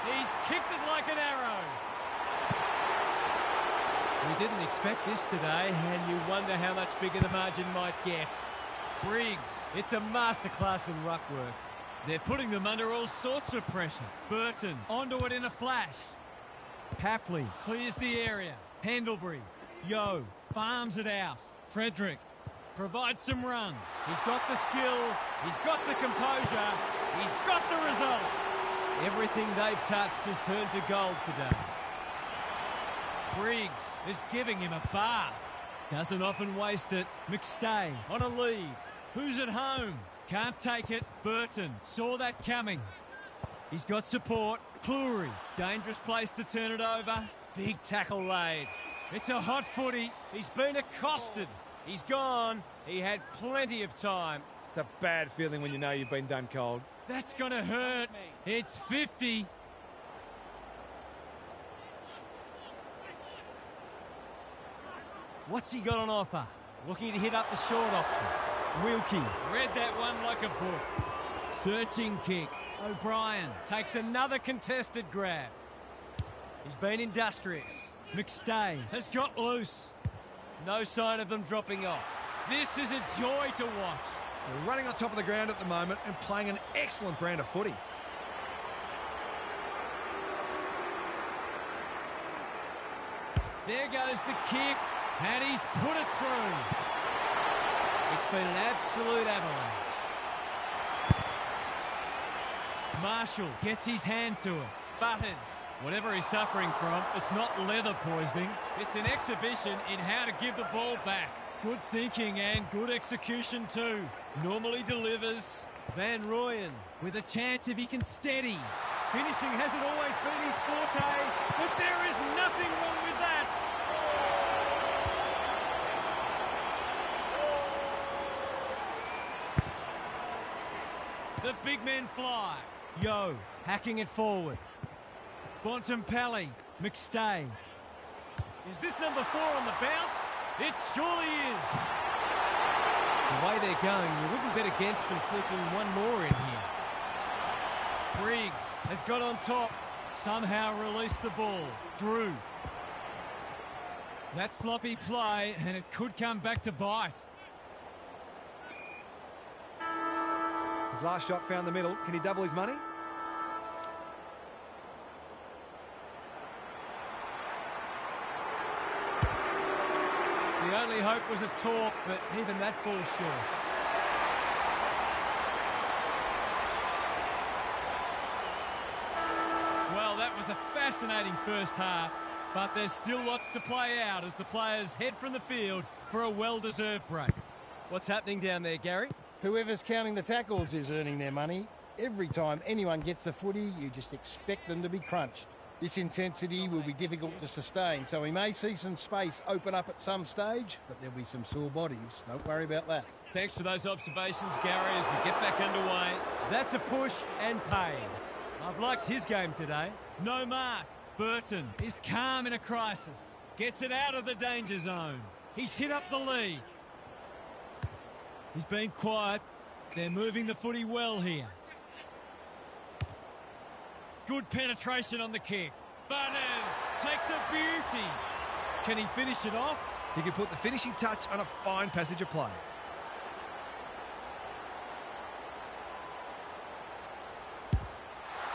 He's kicked it like an arrow. We didn't expect this today, and you wonder how much bigger the margin might get. Briggs, it's a masterclass in ruck work. They're putting them under all sorts of pressure. Burton, onto it in a flash. Papley clears the area. Pendlebury, Yo, farms it out. Frederick provides some run. He's got the skill, he's got the composure, he's got the result. Everything they've touched has turned to gold today. Briggs is giving him a bath. Doesn't often waste it. McStay on a lead. Who's at home? Can't take it. Burton saw that coming. He's got support. Cleary, dangerous place to turn it over. Big tackle laid. It's a hot footy. He's been accosted. He's gone. He had plenty of time. It's a bad feeling when you know you've been done cold. That's going to hurt. It's 50. What's he got on offer? Looking to hit up the short option. Wilkie read that one like a book. Searching kick. O'Brien takes another contested grab. He's been industrious. McStay has got loose. No sign of them dropping off. This is a joy to watch. They're running on top of the ground at the moment and playing an excellent brand of footy. There goes the kick, and he's put it through. It's been an absolute avalanche. Marshall gets his hand to it. Butters, whatever he's suffering from, it's not leather poisoning. It's an exhibition in how to give the ball back. Good thinking and good execution too. Normally delivers. Van Rooyen with a chance if he can steady. Finishing hasn't always been his forte, but there is nothing wrong with that. The big men fly. Yo, hacking it forward. Bontempelli, McStay. Is this number 4 on the bounce? It surely is. The way they're going, you wouldn't bet against them sneaking one more in here. Briggs has got on top. Somehow released the ball. Drew. That sloppy play, and it could come back to bite. His last shot found the middle. Can he double his money? The only hope was a talk, but even that falls short. Well, that was a fascinating first half, but there's still lots to play out as the players head from the field for a well-deserved break. What's happening down there, Gary? Whoever's counting the tackles is earning their money. Every time anyone gets the footy, you just expect them to be crunched. This intensity will be difficult to sustain, so we may see some space open up at some stage, but there'll be some sore bodies. Don't worry about that. Thanks for those observations, Gary, as we get back underway. That's a push and pain. I've liked his game today. No mark. Burton is calm in a crisis. Gets it out of the danger zone. He's hit up the lead. He's been quiet. They're moving the footy well here. Good penetration on the kick. Butters takes a beauty. Can he finish it off? He can put the finishing touch on a fine passage of play.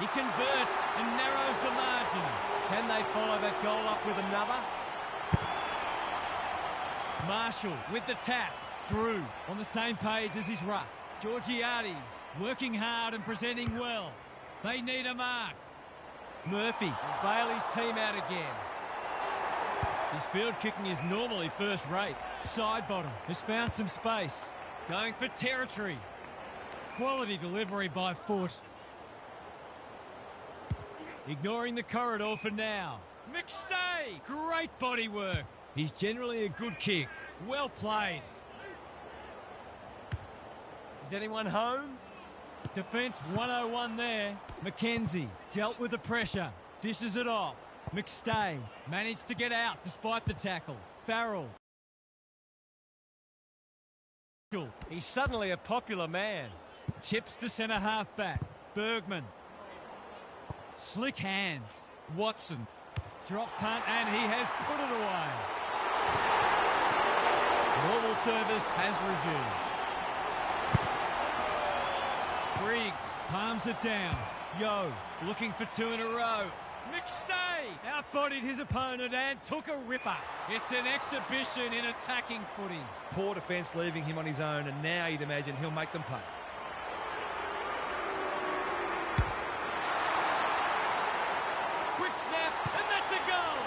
He converts and narrows the margin. Can they follow that goal up with another? Marshall with the tap. Drew on the same page as his ruck. Georgiades working hard and presenting well. They need a mark. Murphy will bail his team out again. His field kicking is normally first rate. Sidebottom has found some space. Going for territory. Quality delivery by foot. Ignoring the corridor for now. McStay! Great body work. He's generally a good kick. Well played. Is anyone home? Defence 101 there. McKenzie dealt with the pressure. Dishes it off. McStay managed to get out despite the tackle. Farrell. He's suddenly a popular man. Chips to centre half back. Bergman. Slick hands. Watson. Drop punt and he has put it away. Normal service has resumed. Briggs palms it down. Yo, looking for two in a row. McStay outbodied his opponent and took a ripper. It's an exhibition in attacking footy. Poor defence leaving him on his own, and now you'd imagine he'll make them pay. Quick snap, and that's a goal.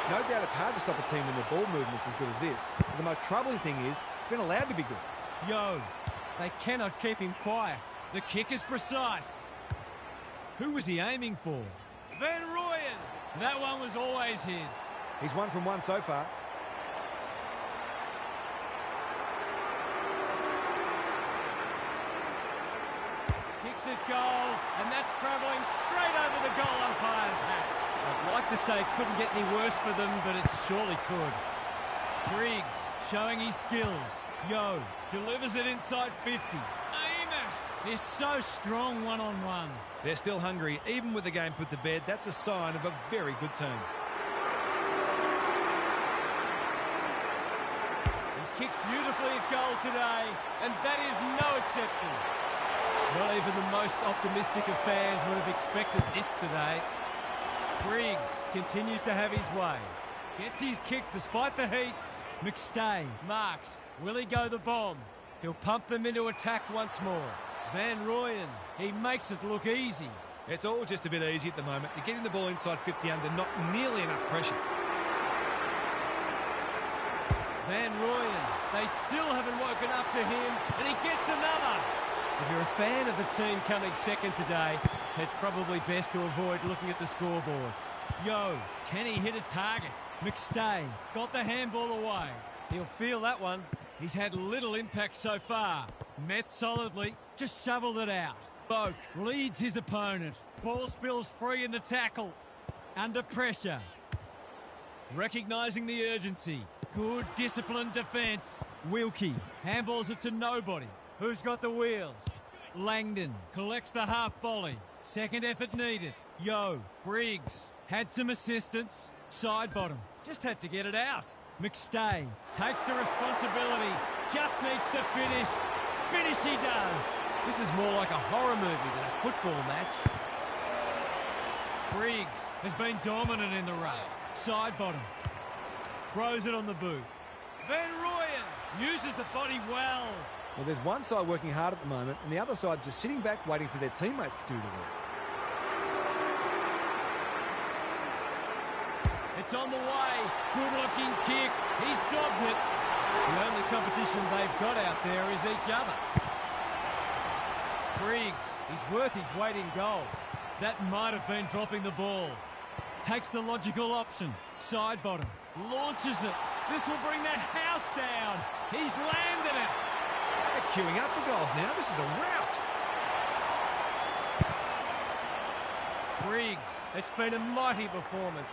No doubt it's hard to stop a team when their ball movement's as good as this. But the most troubling thing is, it's been allowed to be good. Yo, they cannot keep him quiet. The kick is precise. Who was he aiming for? Van Rooyen. That one was always his. He's 1 from 1 so far. Kicks it goal, and that's travelling straight over the goal umpire's hat. I'd like to say it couldn't get any worse for them, but it surely could. Briggs showing his skills. Yo delivers it inside 50. Amos is so strong one-on-one. They're still hungry, even with the game put to bed. That's a sign of a very good team. He's kicked beautifully at goal today, and that is no exception. Not even the most optimistic of fans would have expected this today. Briggs continues to have his way. Gets his kick despite the heat. McStay marks. Will he go the bomb? He'll pump them into attack once more. Van Rooyen, he makes it look easy. It's all just a bit easy at the moment. You're getting the ball inside 50 under not nearly enough pressure. Van Rooyen, they still haven't woken up to him, and he gets another. If you're a fan of the team coming second today, it's probably best to avoid looking at the scoreboard. Yo, can he hit a target? McStay got the handball away. He'll feel that one. He's had little impact so far. Met solidly, just shoveled it out. Boak leads his opponent. Ball spills free in the tackle. Under pressure. Recognising the urgency. Good disciplined defence. Wilkie handballs it to nobody. Who's got the wheels? Langdon collects the half volley. Second effort needed. Yo, Briggs had some assistance. Side bottom. Just had to get it out. McStay takes the responsibility. Just needs to finish. Finish he does. This is more like a horror movie than a football match. Briggs has been dominant in the run. Side bottom. Throws it on the boot. Van Rooyen uses the body well. Well, there's one side working hard at the moment, and the other side just sitting back waiting for their teammates to do the work. It's on the way. Good-looking kick. He's dogged it. The only competition they've got out there is each other. Briggs, he's worth his weight in gold. That might have been dropping the ball. Takes the logical option. Side bottom. Launches it. This will bring the house down. He's landed it. They're queuing up for goals now. This is a rout. Briggs, it's been a mighty performance.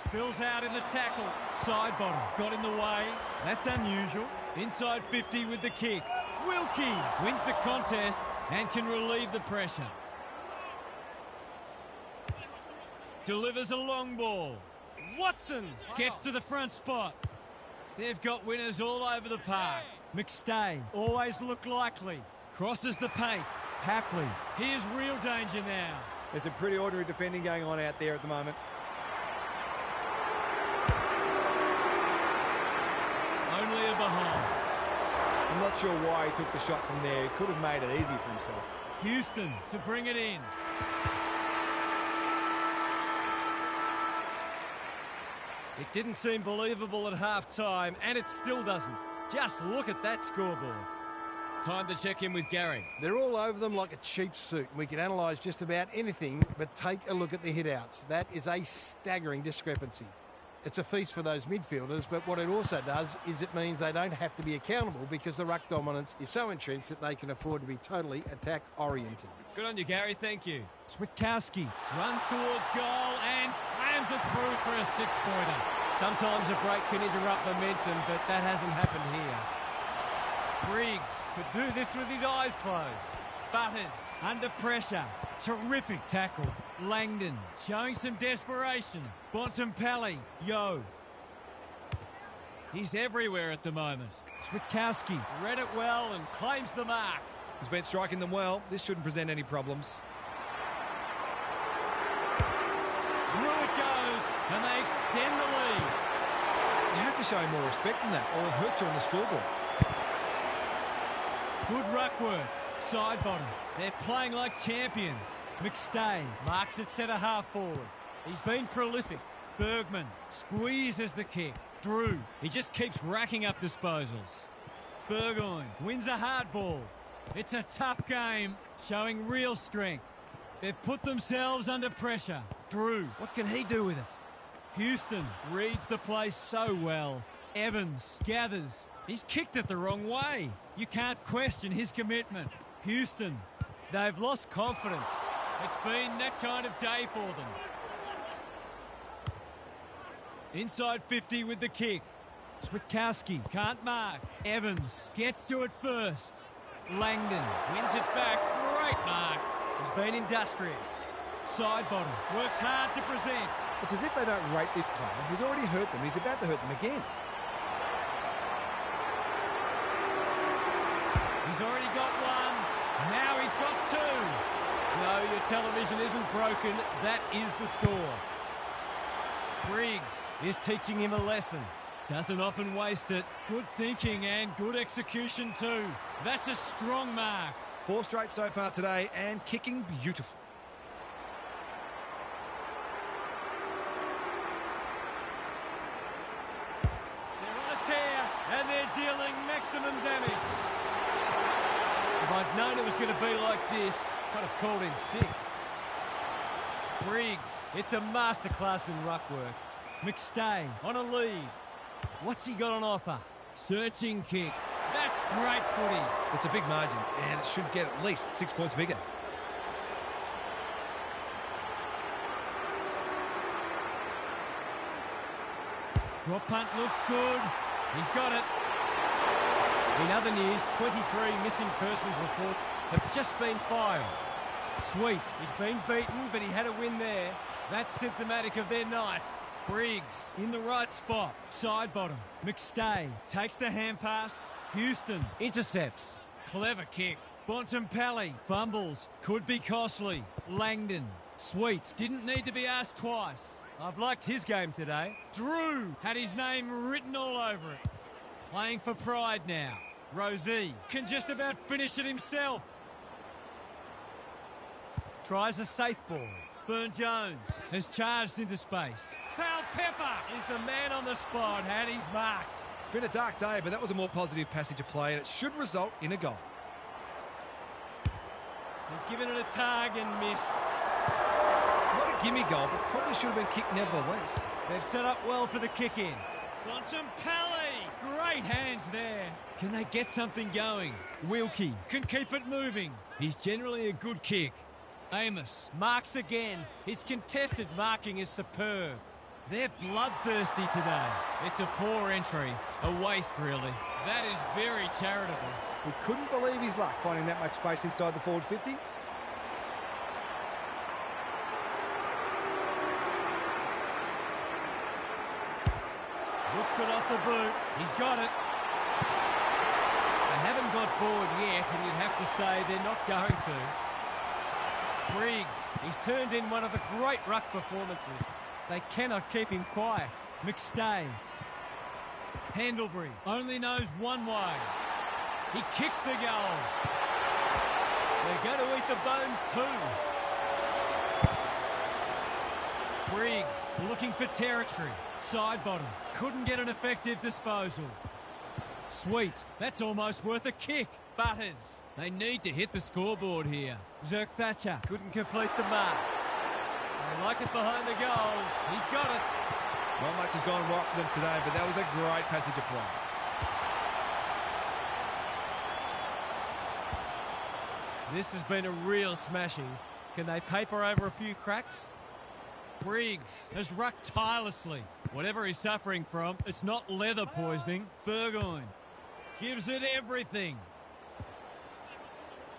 Spills out in the tackle. Side bottom. Got in the way. That's unusual. Inside 50 with the kick. Wilkie wins the contest and can relieve the pressure. Delivers a long ball. Watson gets to the front spot. They've got winners all over the park. McStay always looked likely. Crosses the paint. Hapley. Here's real danger now. There's some pretty ordinary defending going on out there at the moment. Only a behind. I'm not sure why he took the shot from there. He could have made it easy for himself. Houston to bring it in. It didn't seem believable at half-time, and it still doesn't. Just look at that scoreboard. Time to check in with Gary. They're all over them like a cheap suit. We can analyse just about anything, but take a look at the hit-outs. That is a staggering discrepancy. It's a feast for those midfielders, but what it also does is it means they don't have to be accountable because the ruck dominance is so entrenched that they can afford to be totally attack-oriented. Good on you, Gary. Thank you. Switkowski runs towards goal and slams it through for a six-pointer. Sometimes a break can interrupt momentum, but that hasn't happened here. Briggs could do this with his eyes closed. Butters under pressure. Terrific tackle. Langdon showing some desperation. Bontempelli. Yo. He's everywhere at the moment. Switkowski read it well and claims the mark. He's been striking them well. This shouldn't present any problems. Through it goes, and they extend the lead. You have to show more respect than that, or it'll hurt you on the scoreboard. Good ruck work. Side bottom. They're playing like champions. McStay marks at centre half forward. He's been prolific. Bergman squeezes the kick. Drew, he just keeps racking up disposals. Burgoyne wins a hard ball. It's a tough game, showing real strength. They've put themselves under pressure. Drew, what can he do with it? Houston reads the play so well. Evans gathers. He's kicked it the wrong way. You can't question his commitment. Houston, they've lost confidence. It's been that kind of day for them. Inside 50 with the kick. Switkowski can't mark. Evans gets to it first. Langdon wins it back. Great mark. He's been industrious. Side bottom works hard to present. It's as if they don't rate this player. He's already hurt them. He's about to hurt them again. He's already got one. Now he's got two. No, your television isn't broken. That is the score. Briggs is teaching him a lesson. Doesn't often waste it. Good thinking and good execution too. That's a strong mark. 4 straight so far today and kicking beautiful. They're on a tear and they're dealing maximum damage. If I'd known it was going to be like this, I'd have called in sick. Briggs, it's a masterclass in ruck work. McStay on a lead. What's he got on offer? Searching kick. That's great footy. It's a big margin and it should get at least 6 points bigger. Drop punt looks good. He's got it. In other news, 23 missing persons reports have just been filed. Sweet, he's been beaten, but he had a win there. That's symptomatic of their night. Briggs in the right spot. Side bottom. McStay takes the hand pass. Houston intercepts. Clever kick. Bontempelli fumbles. Could be costly. Langdon. Sweet. Didn't need to be asked twice. I've liked his game today. Drew had his name written all over it. Playing for pride now. Rosie can just about finish it himself. Tries a safe ball. Burn-Jones has charged into space. Pal Pepper is the man on the spot and he's marked. It's been a dark day, but that was a more positive passage of play and it should result in a goal. He's given it a tug and missed. Not a gimme goal, but probably should have been kicked nevertheless. They've set up well for the kick-in. Bontempelli! Great hands there. Can they get something going? Wilkie can keep it moving. He's generally a good kick. Amos marks again. His contested marking is superb. They're bloodthirsty today. It's a poor entry. A waste, really. That is very charitable. He couldn't believe his luck finding that much space inside the forward 50. Looks good off the boot. He's got it. They haven't got bored yet, and you'd have to say they're not going to. Briggs, he's turned in one of the great ruck performances. They cannot keep him quiet. McStay. Pendlebury only knows one way. He kicks the goal. They're going to eat the bones too. Briggs looking for territory. Side bottom. Couldn't get an effective disposal. Sweet. That's almost worth a kick. Butters. They need to hit the scoreboard here. Zerk Thatcher couldn't complete the mark. They like it behind the goals. He's got it. Not much has gone right for them today, but that was a great passage of play. This has been a real smashing. Can they paper over a few cracks? Briggs has rucked tirelessly. Whatever he's suffering from, it's not leather poisoning. Burgoyne gives it everything.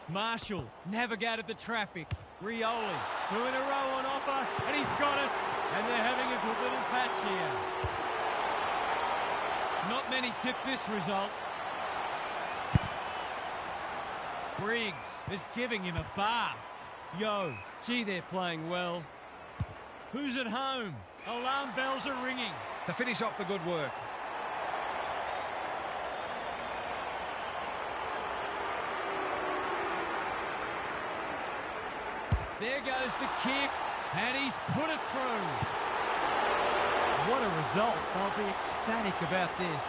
Marshall navigated the traffic. Rioli, 2 in a row on offer, and he's got it. And they're having a good little patch here. Not many tip this result. Briggs is giving him a bath. Yo, gee, they're playing well. Who's at home? Alarm bells are ringing. To finish off the good work. There goes the kick, and he's put it through. What a result. They'll be ecstatic about this.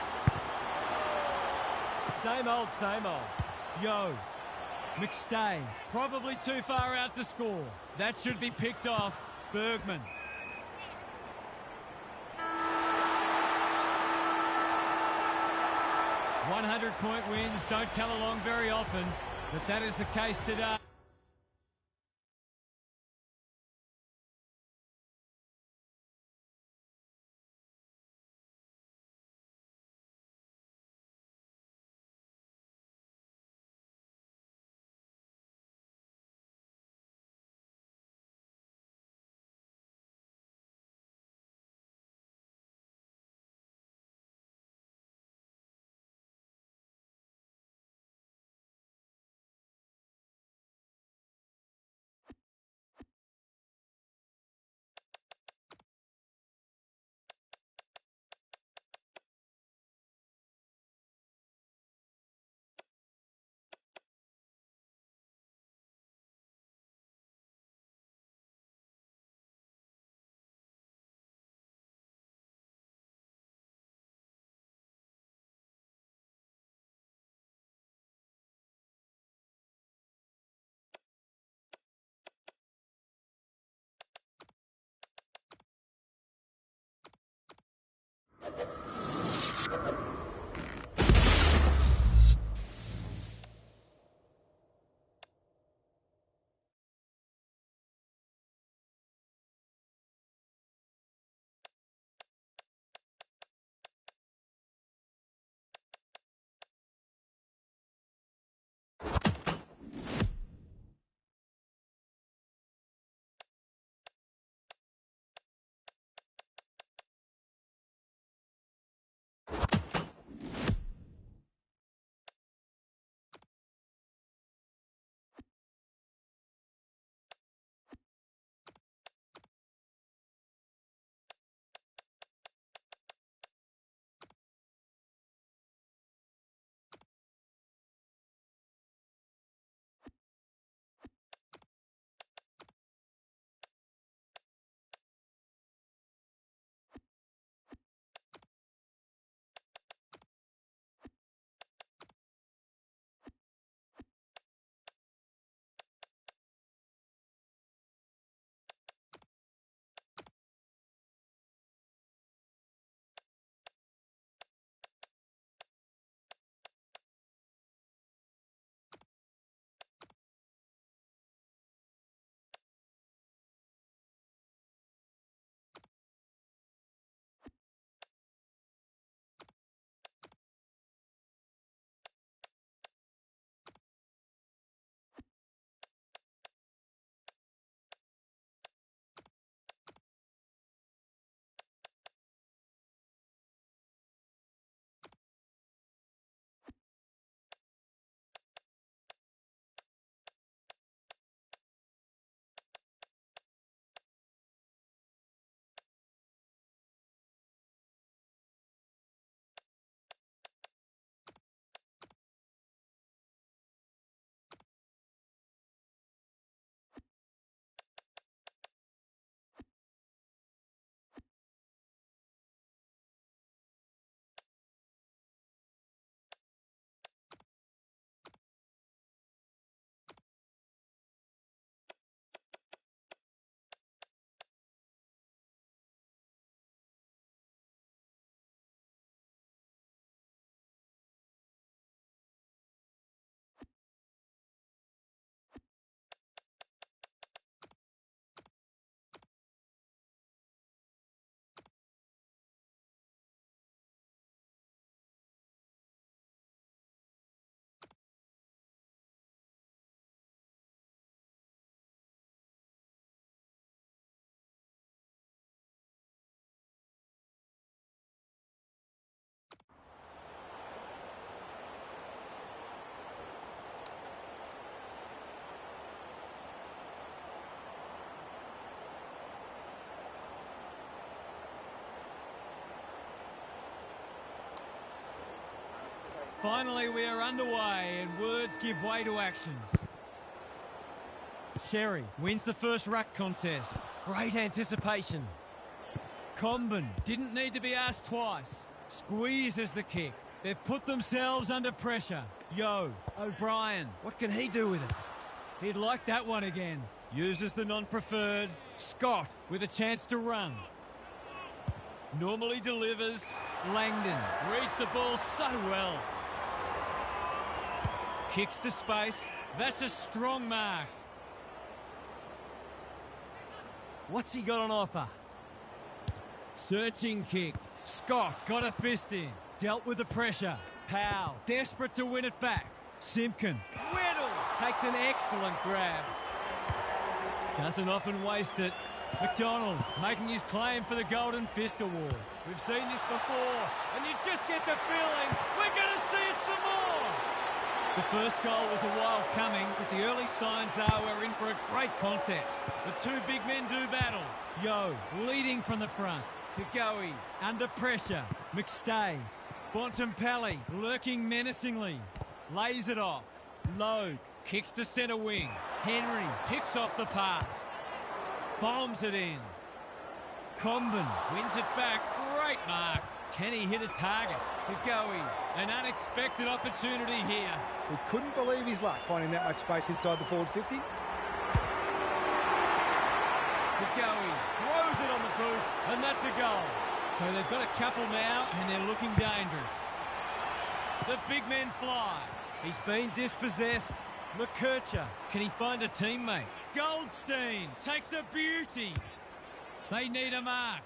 Same old, same old. Yo, McStay, probably too far out to score. That should be picked off. Bergman. "100-point wins don't come along very often, but that is the case today. Finally, we are underway and words give way to actions. Sherry wins the first ruck contest. Great anticipation. Comben didn't need to be asked twice. Squeezes the kick. They've put themselves under pressure. O'Brien, what can he do with it? He'd like that one again. Uses the non-preferred. Scott with a chance to run. Normally delivers. Langdon reads the ball so well. Kicks to space. That's a strong mark. What's he got on offer? Searching kick. Scott got a fist in. Dealt with the pressure. Powell desperate to win it back. Simpkin. Whittle takes an excellent grab. Doesn't often waste it. McDonald making his claim for the Golden Fist Award. We've seen this before, and you just get the feeling we're going to see it some more. The first goal was a while coming, but the early signs are we're in for a great contest. The two big men do battle. Leading from the front. DeGoey under pressure. McStay. Bontempelli lurking menacingly. Lays it off. Logue kicks to centre wing. Henry picks off the pass. Bombs it in. Comben wins it back. Great mark. Can he hit a target? DeGoey, an unexpected opportunity here. He couldn't believe his luck finding that much space inside the forward 50. DeGoey throws it on the boot, and that's a goal. So they've got a couple now, and they're looking dangerous. The big men fly. He's been dispossessed. McKercher, can he find a teammate? Goldstein takes a beauty. They need a mark.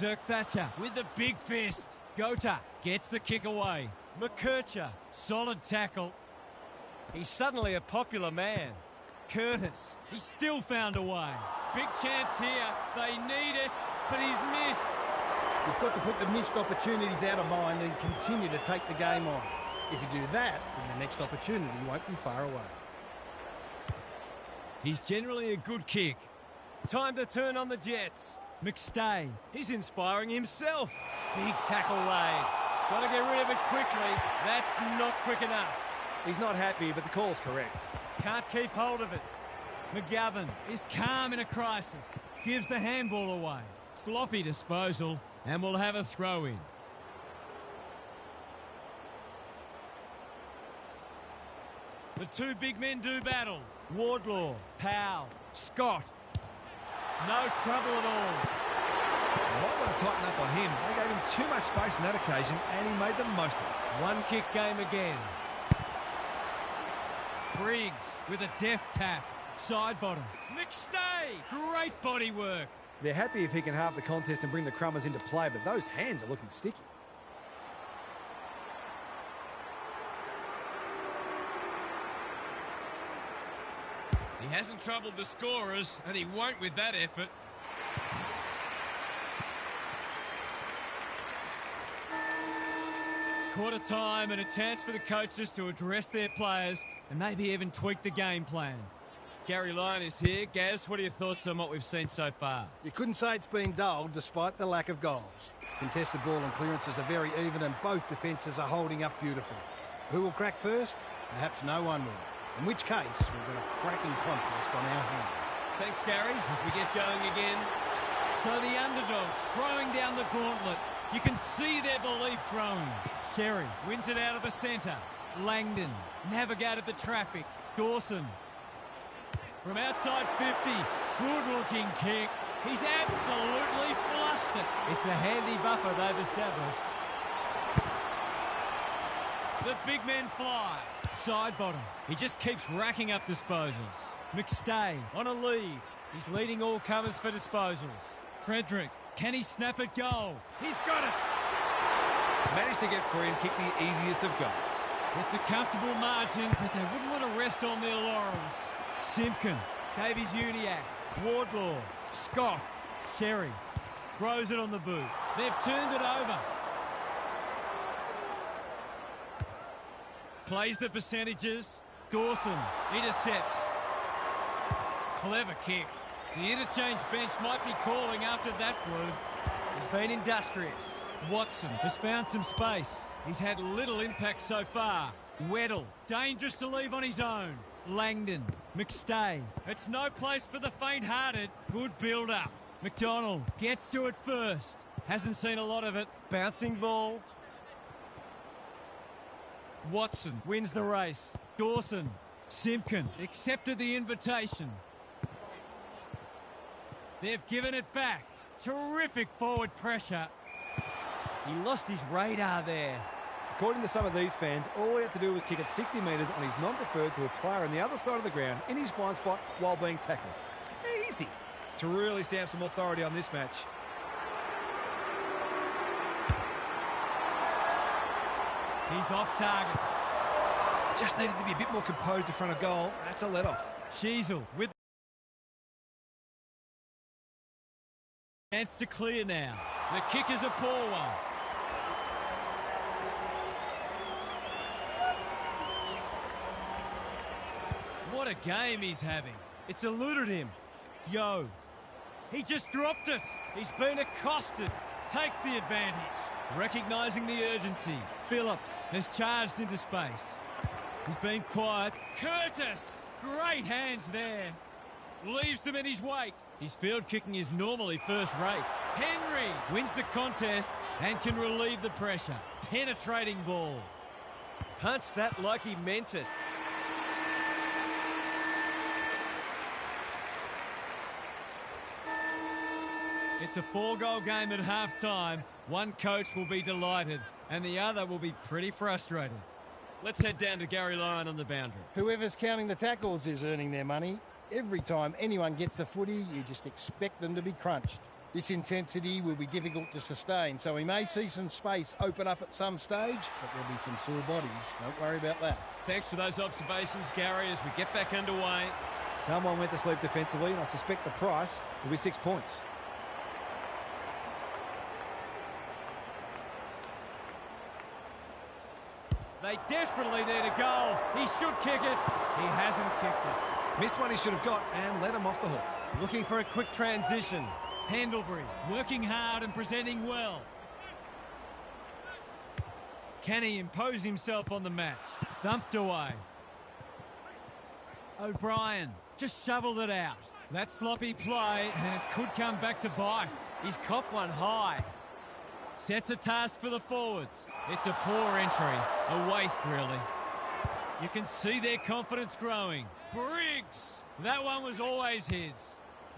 Zerk Thatcher with the big fist. Gota gets the kick away. McKercher, solid tackle. He's suddenly a popular man. Curtis, he still found a way. Big chance here. They need it, but he's missed. You've got to put the missed opportunities out of mind and continue to take the game on. If you do that, then the next opportunity won't be far away. He's generally a good kick. Time to turn on the Jets. McStay, he's inspiring himself. Big tackle laid. Got to get rid of it quickly. That's not quick enough. He's not happy, but the call's correct. Can't keep hold of it. McGovern is calm in a crisis. Gives the handball away. Sloppy disposal, and we'll have a throw-in. The two big men do battle. Wardlaw, Powell, Scott. No trouble at all. They might want to tighten up on him. They gave him too much space on that occasion, and he made the most of it. One kick game again. Briggs with a deft tap. Side bottom. McStay! Great body work. They're happy if he can halve the contest and bring the Crummers into play, but those hands are looking sticky. He hasn't troubled the scorers, and he won't with that effort. Quarter time and a chance for the coaches to address their players and maybe even tweak the game plan. Gary Lyon is here. Gaz, what are your thoughts on what we've seen so far? You couldn't say it's been dull despite the lack of goals. Contested ball and clearances are very even and both defences are holding up beautifully. Who will crack first? Perhaps no one will. In which case, we've got a cracking contest on our hands. Thanks, Gary, as we get going again. So the underdogs throwing down the gauntlet. You can see their belief growing. Sherry wins it out of the centre. Langdon navigated the traffic. Dawson from outside 50. Good-looking kick. He's absolutely flushed it. It's a handy buffer they've established. The big men fly. Side bottom. He just keeps racking up disposals. McStay on a lead. He's leading all comers for disposals. Frederick, can he snap it goal? He's got it. Managed to get free and kick the easiest of goals. It's a comfortable margin, but they wouldn't want to rest on their laurels. Simpkin, Davies Uniac, Wardlaw, Scott, Sherry. Throws it on the boot. They've turned it over. Plays the percentages. Dawson intercepts. Clever kick. The interchange bench might be calling after that blue. He's been industrious. Watson has found some space. He's had little impact so far. Weddle, dangerous to leave on his own. Langdon, McStay. It's no place for the faint-hearted. Good build-up. McDonald gets to it first. Hasn't seen a lot of it. Bouncing ball. Watson wins the race. Dawson. Simpkin accepted the invitation. They've given it back. Terrific forward pressure. He lost his radar there. According to some of these fans, all he had to do was kick it 60 metres on his non-preferred to a player on the other side of the ground in his blind spot while being tackled. Easy. To really stamp some authority on this match. He's off target. Just needed to be a bit more composed in front of goal. That's a let-off. Sheasel with chance to clear now. The kick is a poor one. What a game he's having. It's eluded him. Yo. He just dropped it. He's been accosted. Takes the advantage. Recognising the urgency. Phillips has charged into space. He's been quiet. Curtis! Great hands there. Leaves them in his wake. His field kicking is normally first rate. Henry wins the contest and can relieve the pressure. Penetrating ball. Punched that like he meant it. It's a 4-goal game at half-time. One coach will be delighted and the other will be pretty frustrated. Let's head down to Gary Lyon on the boundary. Whoever's counting the tackles is earning their money. Every time anyone gets the footy, you just expect them to be crunched. This intensity will be difficult to sustain, so we may see some space open up at some stage, but there'll be some sore bodies. Don't worry about that. Thanks for those observations, Gary, as we get back underway. Someone went to sleep defensively, and I suspect the price will be 6 points. They desperately need a goal. He should kick it. He hasn't kicked it. Missed one he should have got and let him off the hook. Looking for a quick transition. Pendlebury working hard and presenting well. Can he impose himself on the match? Thumped away. O'Brien just shoveled it out. That sloppy play and it could come back to bite. He's copped one high. Sets a task for the forwards. It's a poor entry. A waste, really. You can see their confidence growing. Briggs! That one was always his.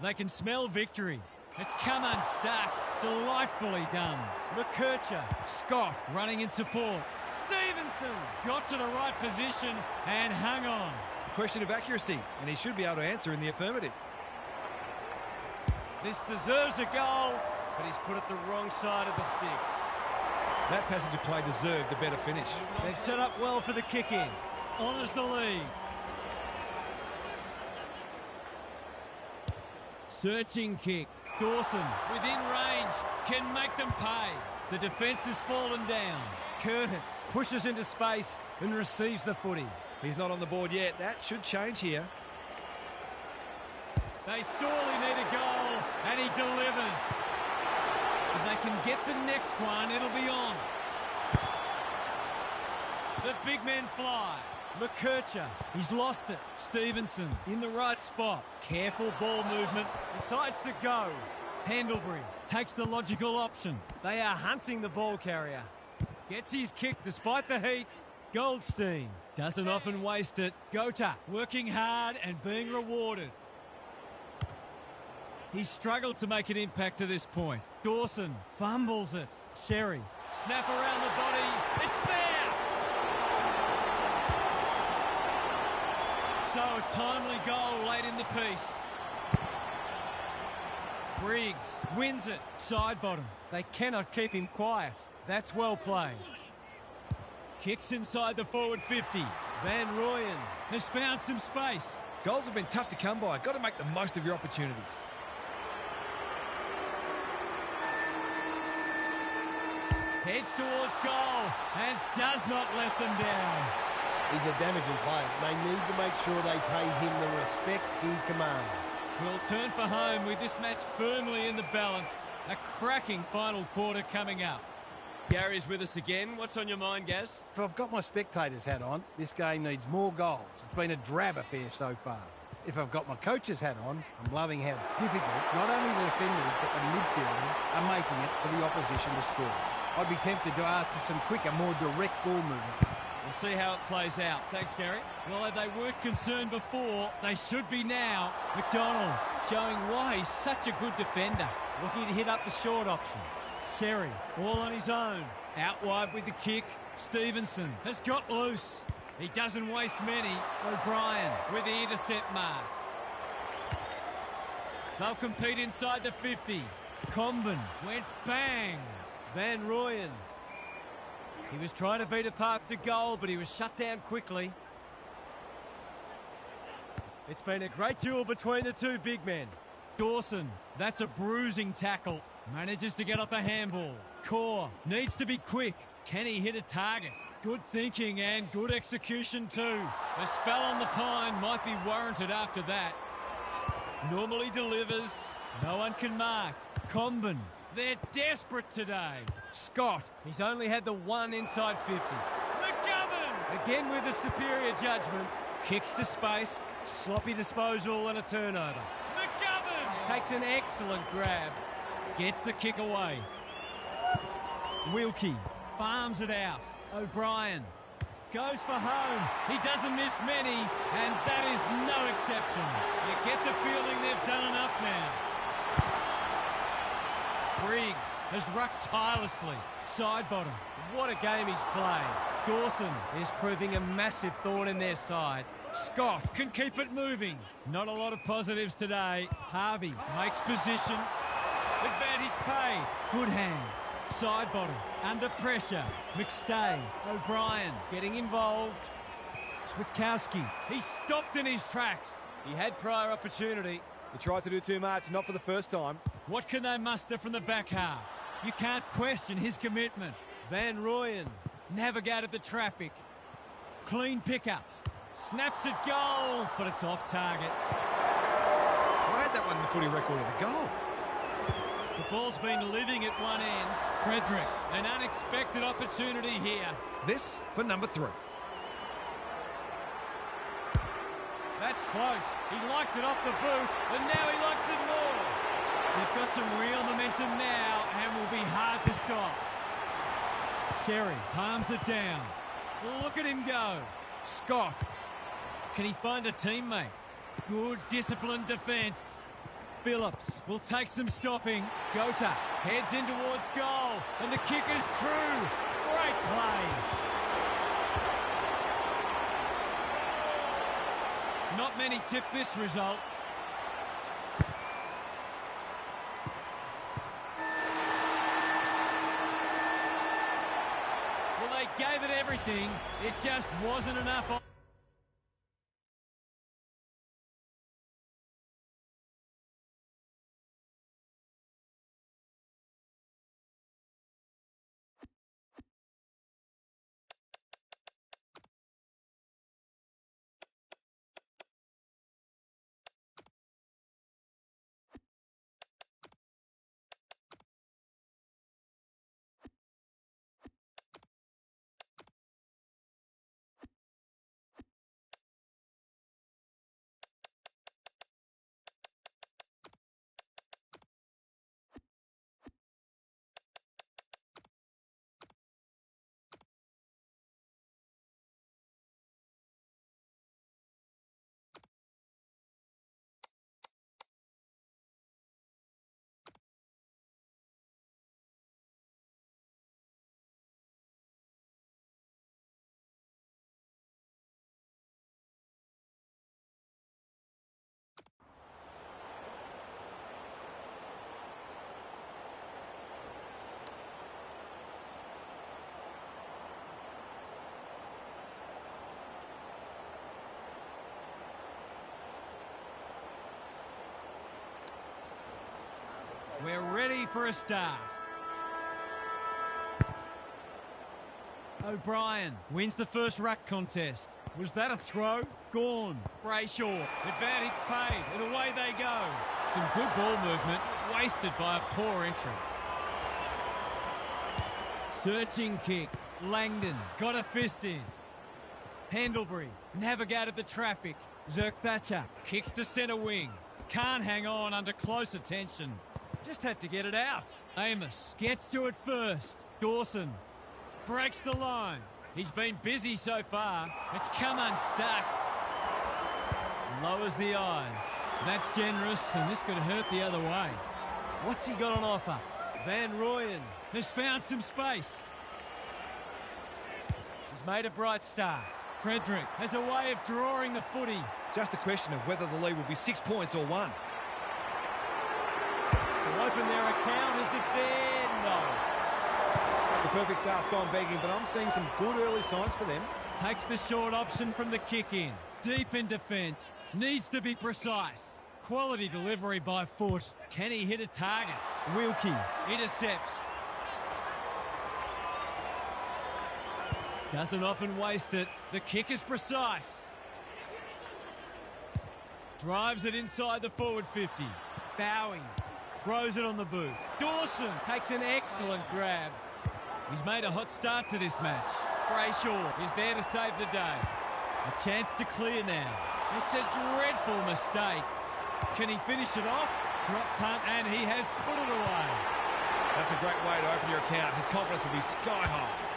They can smell victory. It's come unstuck. Delightfully done. McKercher. Scott running in support. Stevenson got to the right position and hung on. A question of accuracy, and he should be able to answer in the affirmative. This deserves a goal, but he's put it the wrong side of the stick. That passage of play deserved a better finish. They've set up well for the kick-in. Honours the lead. Searching kick. Dawson, within range, can make them pay. The defence has fallen down. Curtis pushes into space and receives the footy. He's not on the board yet. That should change here. They sorely need a goal, and he delivers. If they can get the next one, it'll be on. The big men fly. McKercher, he's lost it. Stevenson in the right spot. Careful ball movement, decides to go. Pendlebury takes the logical option. They are hunting the ball carrier. Gets his kick despite the heat. Goldstein doesn't often waste it. Gota working hard and being rewarded. He struggled to make an impact to this point. Dawson fumbles it. Sherry, snap around the body. It's there! So a timely goal late in the piece. Briggs wins it. Side bottom. They cannot keep him quiet. That's well played. Kicks inside the forward 50. Van Rooyen has found some space. Goals have been tough to come by. Got to make the most of your opportunities. Heads towards goal and does not let them down. He's a damaging player. They need to make sure they pay him the respect he commands. We'll turn for home with this match firmly in the balance. A cracking final quarter coming up. Gary's with us again. What's on your mind, Gaz? If I've got my spectator's hat on, this game needs more goals. It's been a drab affair so far. If I've got my coach's hat on, I'm loving how difficult not only the defenders but the midfielders are making it for the opposition to score. I'd be tempted to ask for some quicker, more direct ball movement. We'll see how it plays out. Thanks, Gary. Well, if they weren't concerned before, they should be now. McDonald showing why he's such a good defender. Looking to hit up the short option. Sherry, all on his own. Out wide with the kick. Stevenson has got loose. He doesn't waste many. O'Brien with the intercept mark. They'll compete inside the 50. Comben went bang. Van Rooyen. He was trying to beat a path to goal, but he was shut down quickly. It's been a great duel between the two big men. Dawson, that's a bruising tackle. Manages to get off a handball. Core needs to be quick. Can he hit a target? Good thinking and good execution too. A spell on the pine might be warranted after that. Normally delivers. No one can mark. Comben. They're desperate today. Scott, he's only had the one inside 50. McGovern! Again with the superior judgment. Kicks to space. Sloppy disposal and a turnover. McGovern! Takes an excellent grab. Gets the kick away. Wilkie farms it out. O'Brien goes for home. He doesn't miss many, and that is no exception. You get the feeling they've done enough now. Briggs has rucked tirelessly. Side bottom. What a game he's played. Dawson is proving a massive thorn in their side. Scott can keep it moving. Not a lot of positives today. Harvey makes position. Advantage paid. Good hands. Side bottom. Under pressure. McStay. O'Brien getting involved. Switkowski. He's stopped in his tracks. He had prior opportunity. He tried to do too much, not for the first time. What can they muster from the back half? You can't question his commitment. Van Rooyen navigated the traffic. Clean pickup. Snaps at goal, but it's off target. I had that one in the footy record as a goal. The ball's been living at one end. Frederick, an unexpected opportunity here. This for number 3. That's close. He liked it off the boot, and now he likes it more. They've got some real momentum now and will be hard to stop. Sherry palms it down. Look at him go. Scott. Can he find a teammate? Good disciplined defence. Phillips will take some stopping. Gota heads in towards goal, and the kick is true. Great play. Not many tip this result. Well, they gave it everything. It just wasn't enough. We're ready for a start. O'Brien wins the first ruck contest. Was that a throw? Gone. Brayshaw. Advantage paid, and away they go. Some good ball movement, wasted by a poor entry. Searching kick. Langdon got a fist in. Pendlebury navigated the traffic. Zerk-Thatcher kicks to centre wing. Can't hang on under close attention. Just had to get it out. Amos gets to it first. Dawson breaks the line. He's been busy so far. It's come unstuck. Lowers the eyes. That's generous, and this could hurt the other way. What's he got on offer? Van Rooyen has found some space. He's made a bright start. Frederick has a way of drawing the footy. Just a question of whether the lead will be 6 points or 1. To open their account, is it there? No. The perfect start's gone begging, but I'm seeing some good early signs for them. Takes the short option from the kick in. Deep in defence. Needs to be precise. Quality delivery by foot. Can he hit a target? Wilkie intercepts. Doesn't often waste it. The kick is precise. Drives it inside the forward 50. Bowie throws it on the boot. Dawson takes an excellent grab. He's made a hot start to this match. Brayshaw is there to save the day. A chance to clear now. It's a dreadful mistake. Can he finish it off? Drop punt, and he has put it away. That's a great way to open your account. His confidence will be sky high.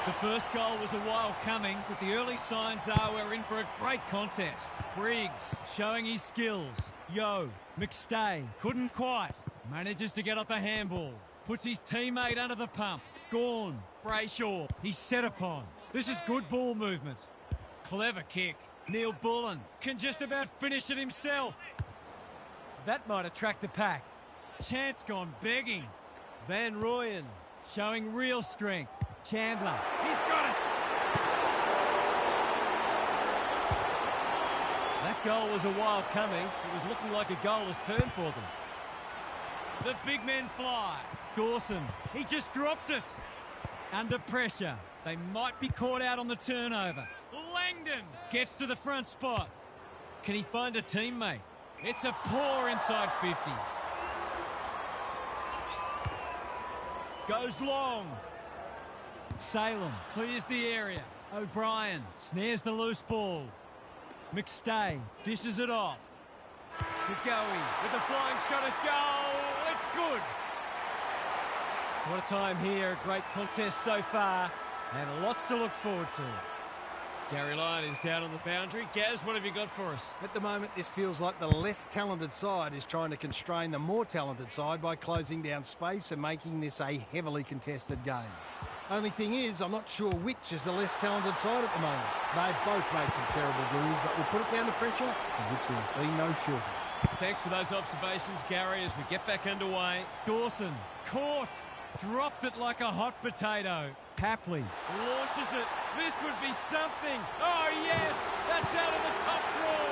The first goal was a while coming, but the early signs are we're in for a great contest. Briggs showing his skills. Yo, McStay couldn't quite. Manages to get off a handball. Puts his teammate under the pump. Gawn, Brayshaw, he's set upon. This is good ball movement. Clever kick. Neil Bullen can just about finish it himself. That might attract the pack. Chance gone begging. Van Rooyen showing real strength. Chandler, he's got it! That goal was a while coming. It was looking like a goalless turn for them. The big men fly. Dawson, he just dropped it. Under pressure. They might be caught out on the turnover. Langdon gets to the front spot. Can he find a teammate? It's a poor inside 50. Goes long. Salem clears the area. O'Brien snares the loose ball. McStay dishes it off. Goey with a flying shot at goal. It's good. What a time here. A great contest so far. And lots to look forward to. Gary Lyon is down on the boundary. Gaz, what have you got for us? At the moment, this feels like the less talented side is trying to constrain the more talented side by closing down space and making this a heavily contested game. Only thing is, I'm not sure which is the less talented side at the moment. They've both made some terrible moves, but we'll put it down to pressure, of which there's been no shortage. Thanks for those observations, Gary, as we get back underway. Dawson, caught, dropped it like a hot potato. Papley launches it. This would be something. Oh, yes, that's out of the top draw.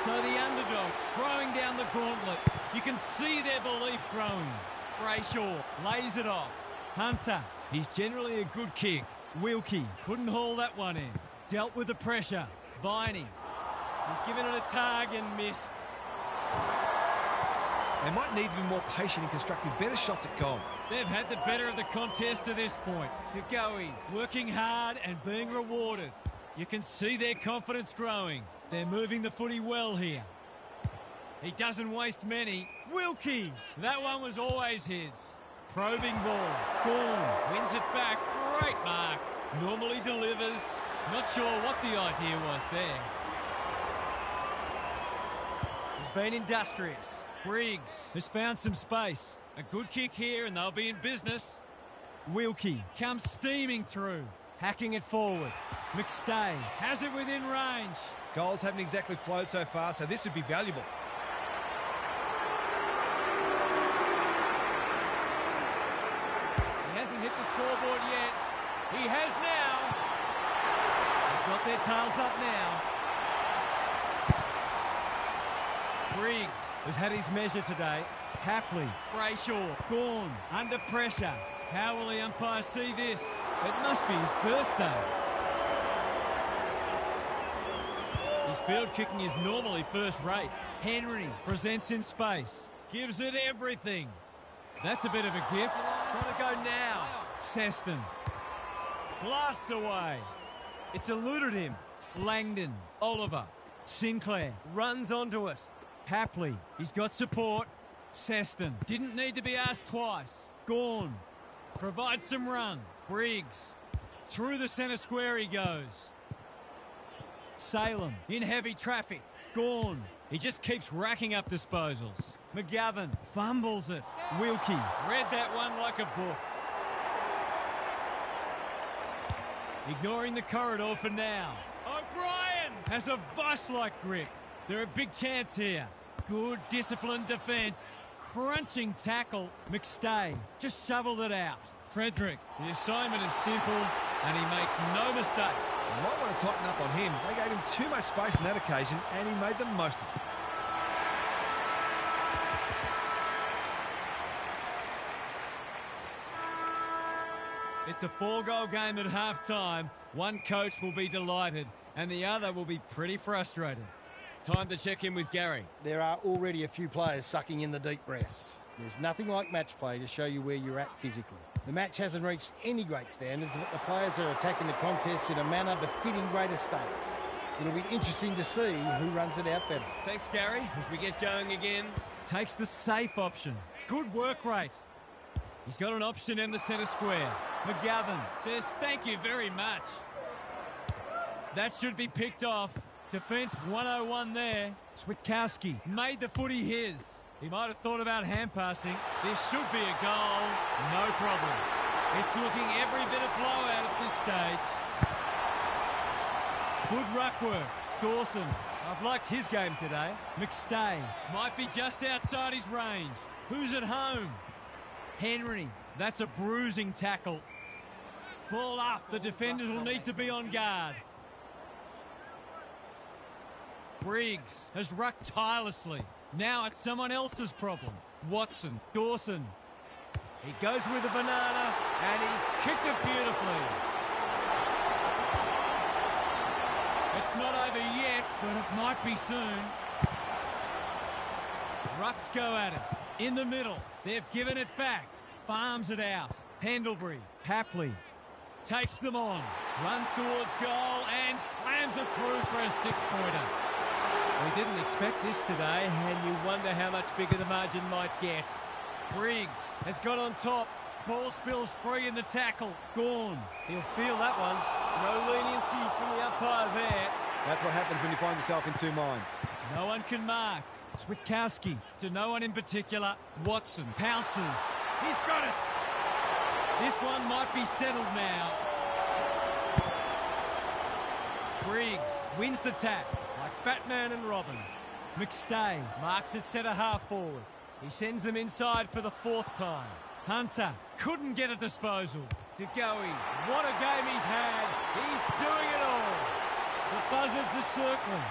So the underdog throwing down the gauntlet. You can see their belief growing. Brayshaw lays it off. Hunter, he's generally a good kick. Wilkie couldn't haul that one in. Dealt with the pressure. Viney, he's given it a tug and missed. They might need to be more patient in constructing better shots at goal. They've had the better of the contest to this point. DeGoey working hard and being rewarded. You can see their confidence growing. They're moving the footy well here. He doesn't waste many. Wilkie, that one was always his. Probing ball. Gawn wins it back. Great mark. Normally delivers. Not sure what the idea was there. He's been industrious. Briggs has found some space. A good kick here and they'll be in business. Wilkie comes steaming through. Hacking it forward. McStay has it within range. Goals haven't exactly flowed so far, so this would be valuable. He hasn't hit the scoreboard yet. He has now. They've got their tails up now. Briggs has had his measure today. Papley, Brayshaw, Gawn, under pressure. How will the umpire see this? It must be his birthday. His field kicking is normally first rate. Henry presents in space. Gives it everything. That's a bit of a gift. Gotta go now. Seston. Blasts away. It's eluded him. Langdon. Oliver. Sinclair. Runs onto it. Hapley. He's got support. Seston. Didn't need to be asked twice. Gawn. Provides some run. Briggs. Through the centre square he goes. Salem. In heavy traffic. Gawn. He just keeps racking up disposals. McGovern fumbles it. Wilkie read that one like a book. Ignoring the corridor for now. O'Brien has a vice-like grip. They're a big chance here. Good disciplined defence. Crunching tackle. McStay just shoveled it out. Frederick. The assignment is simple and he makes no mistake. You might want to tighten up on him. They gave him too much space on that occasion and he made the most of it. It's a 4-goal game at half-time. One coach will be delighted and the other will be pretty frustrated. Time to check in with Gary. There are already a few players sucking in the deep breaths. There's nothing like match play to show you where you're at physically. The match hasn't reached any great standards, but the players are attacking the contest in a manner befitting greater stakes. It'll be interesting to see who runs it out better. Thanks, Gary. As we get going again, takes the safe option. Good work rate. He's got an option in the centre square. McGovern says thank you very much. That should be picked off. Defence 101 there. Switkowski made the footy his. He might have thought about hand passing. This should be a goal. No problem. It's looking every bit of blowout at this stage. Good ruck work. Dawson. I've liked his game today. McStay might be just outside his range. Who's at home? Henry. That's a bruising tackle. Ball up. The defenders will need to be on guard. Briggs has rucked tirelessly. Now it's someone else's problem. Watson. Dawson. He goes with a banana and he's kicked it beautifully. It's not over yet, but it might be soon. Rucks go at it. In the middle. They've given it back. Farms it out. Pendlebury. Hapley. Takes them on. Runs towards goal and slams it through for a 6-pointer. We didn't expect this today, and you wonder how much bigger the margin might get. Briggs has got on top. Ball spills free in the tackle. Gawn. He'll feel that one. No leniency from the umpire there. That's what happens when you find yourself in two minds. No one can mark. Switkowski to no one in particular. Watson pounces. He's got it. This one might be settled now. Briggs wins the tap. Like Batman and Robin. McStay marks it centre half forward. He sends them inside for the 4th time. Hunter couldn't get a disposal. DeGoey, what a game he's had. He's doing it all. The buzzards are circling.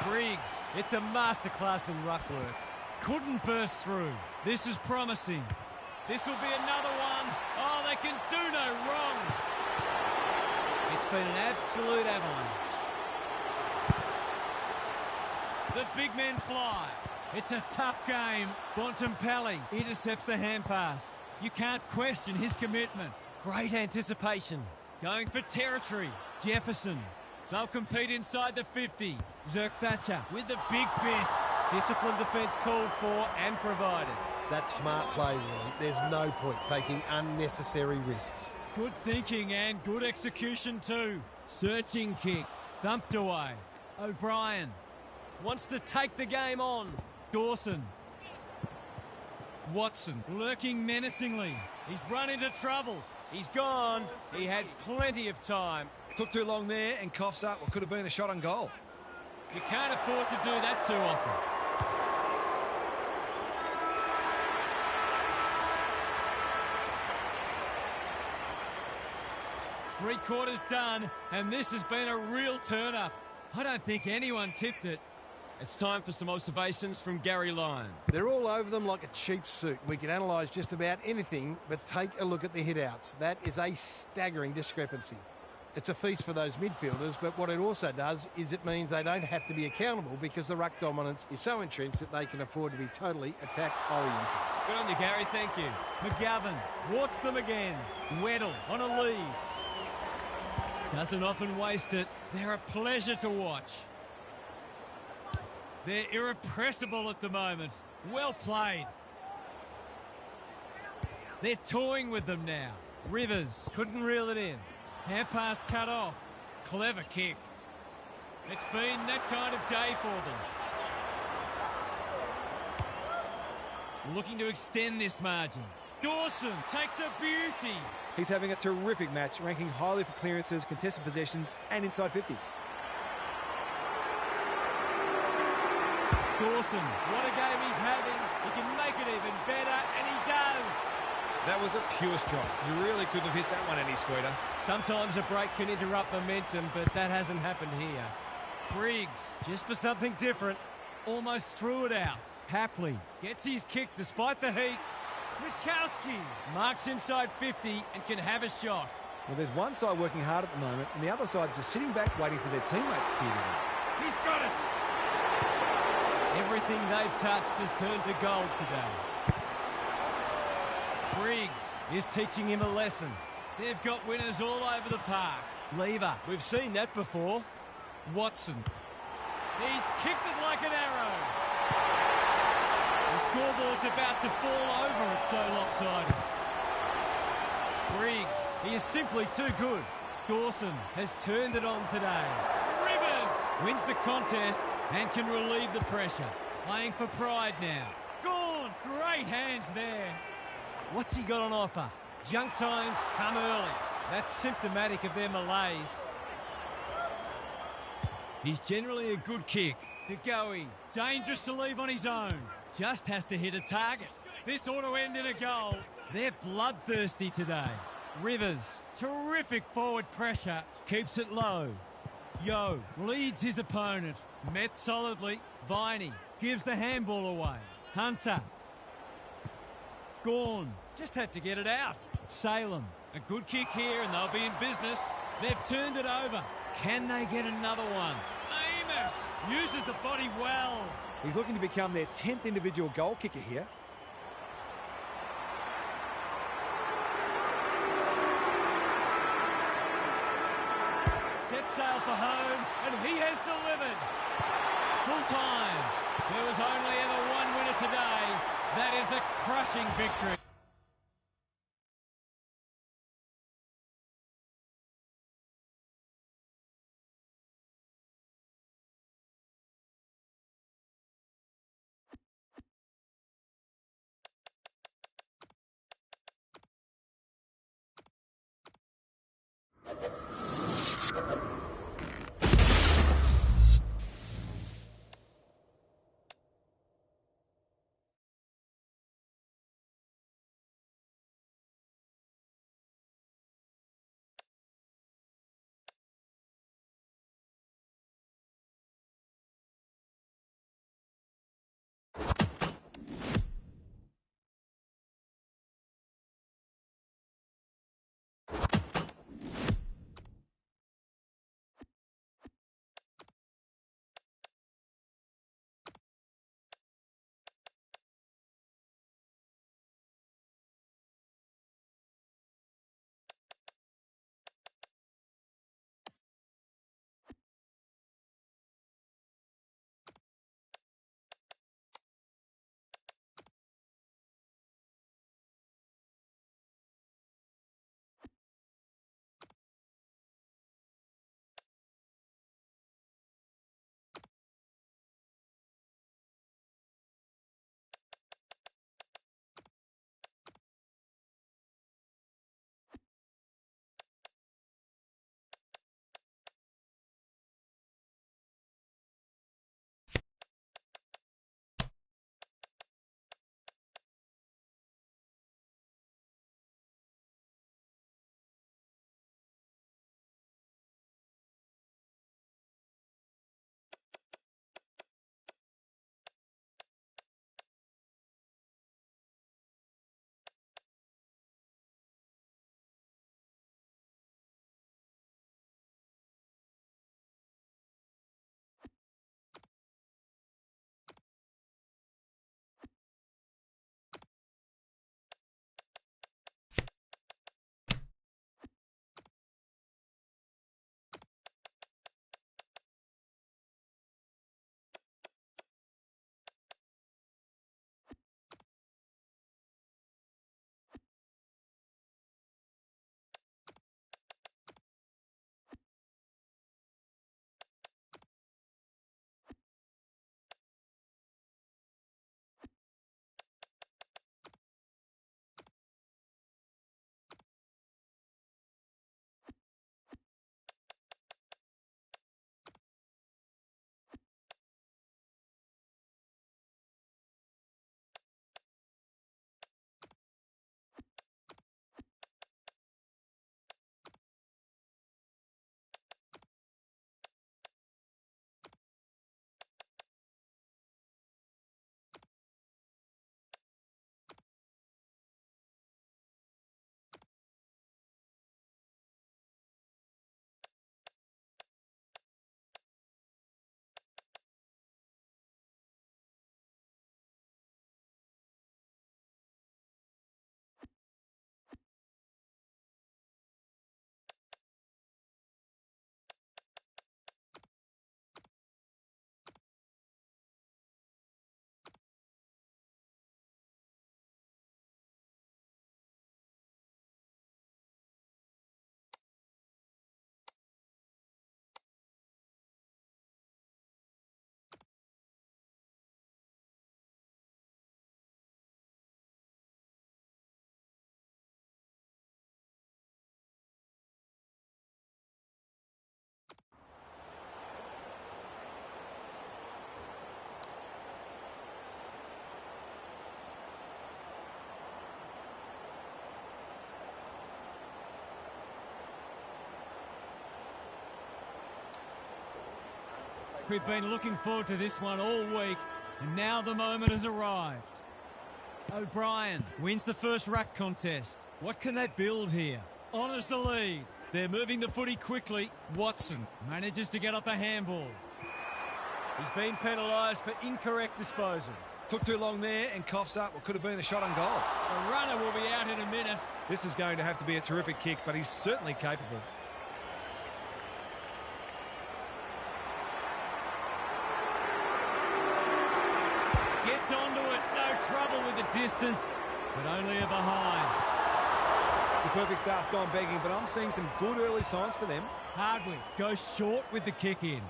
Briggs, it's a masterclass in ruck work. Couldn't burst through. This is promising. This will be another one. Oh, they can do no wrong. It's been an absolute avalanche. The big men fly. It's a tough game. Bontempelli intercepts the hand pass. You can't question his commitment. Great anticipation. Going for territory. Jefferson. They'll compete inside the 50. Zerk Thatcher with the big fist. Disciplined defence called for and provided. That's smart play, really. There's no point taking unnecessary risks. Good thinking and good execution too. Searching kick. Thumped away. O'Brien wants to take the game on. Dawson. Watson lurking menacingly. He's run into trouble. He's gone. He had plenty of time. Took too long there and coughs up what could have been a shot on goal. You can't afford to do that too often. Three quarters done, and this has been a real turn-up. I don't think anyone tipped it. It's time for some observations from Gary Lyon. They're all over them like a cheap suit. We can analyse just about anything, but take a look at the hit-outs. That is a staggering discrepancy. It's a feast for those midfielders, but what it also does is it means they don't have to be accountable because the ruck dominance is so entrenched that they can afford to be totally attack-oriented. Good on you, Gary, thank you. McGovern thwarts them again. Weddle on a lead. Doesn't often waste it. They're a pleasure to watch. They're irrepressible at the moment. Well played. They're toying with them now. Rivers couldn't reel it in. Hand pass cut off. Clever kick. It's been that kind of day for them. Looking to extend this margin. Dawson takes a beauty. He's having a terrific match, ranking highly for clearances, contested possessions, and inside 50s. Dawson, what a game he's having. He can make it even better, and he does. That was a pure strike. You really couldn't have hit that one any sweeter. Sometimes a break can interrupt momentum, but that hasn't happened here. Briggs, just for something different, almost threw it out. Hapley gets his kick despite the heat. Switkowski marks inside 50 and can have a shot. Well, there's one side working hard at the moment, and the other side just sitting back waiting for their teammates to do it. He's got it. Everything they've touched has turned to gold today. Briggs is teaching him a lesson. They've got winners all over the park. Lever, we've seen that before. Watson. He's kicked it like an arrow. The scoreboard's about to fall over, it's so lopsided. Briggs, he is simply too good. Dawson has turned it on today. Rivers wins the contest and can relieve the pressure. Playing for pride now. Gone! Great hands there. What's he got on offer? Junk times come early. That's symptomatic of their malaise. He's generally a good kick. De Goey, dangerous to leave on his own. Just has to hit a target. This ought to end in a goal. They're bloodthirsty today. Rivers, terrific forward pressure, keeps it low. Yo leads his opponent. Met solidly. Viney gives the handball away. Hunter. Gorn just had to get it out. Salem, a good kick here and they'll be in business. They've turned it over. Can they get another one? Amos uses the body well. He's looking to become their 10th individual goal kicker here. Set sail for home, and he has delivered. Full time. There was only ever one winner today. That is a crushing victory. We've been looking forward to this one all week, and now the moment has arrived. O'Brien wins the first ruck contest. What can they build here? Honours the lead. They're moving the footy quickly. Watson manages to get off a handball. He's been penalised for incorrect disposal. Took too long there and coughs up what could have been a shot on goal. The runner will be out in a minute. This is going to have to be a terrific kick, but he's certainly capable. Gets onto it. No trouble with the distance, but only a behind. The perfect start's gone begging, but I'm seeing some good early signs for them. Hardwick goes short with the kick in.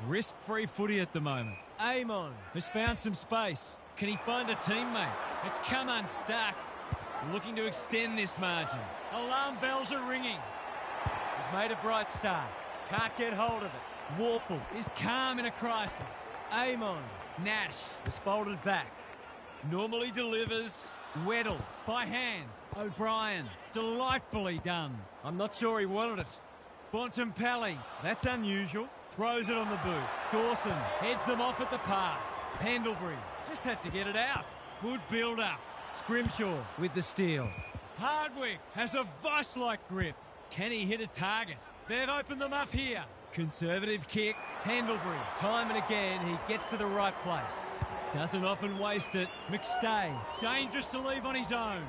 Risk-free footy at the moment. Amon has found some space. Can he find a teammate? It's come unstuck. Looking to extend this margin. Alarm bells are ringing. He's made a bright start. Can't get hold of it. Warple is calm in a crisis. Amon. Nash is folded back. Normally delivers. Weddle by hand. O'Brien. Delightfully done. I'm not sure he wanted it. Bontempelli. That's unusual. Throws it on the boot. Dawson heads them off at the pass. Pendlebury just had to get it out. Good build-up. Scrimshaw with the steal. Hardwick has a vice-like grip. Can he hit a target? They've opened them up here. Conservative kick. Pendlebury. Time and again, he gets to the right place. Doesn't often waste it. McStay. Dangerous to leave on his own.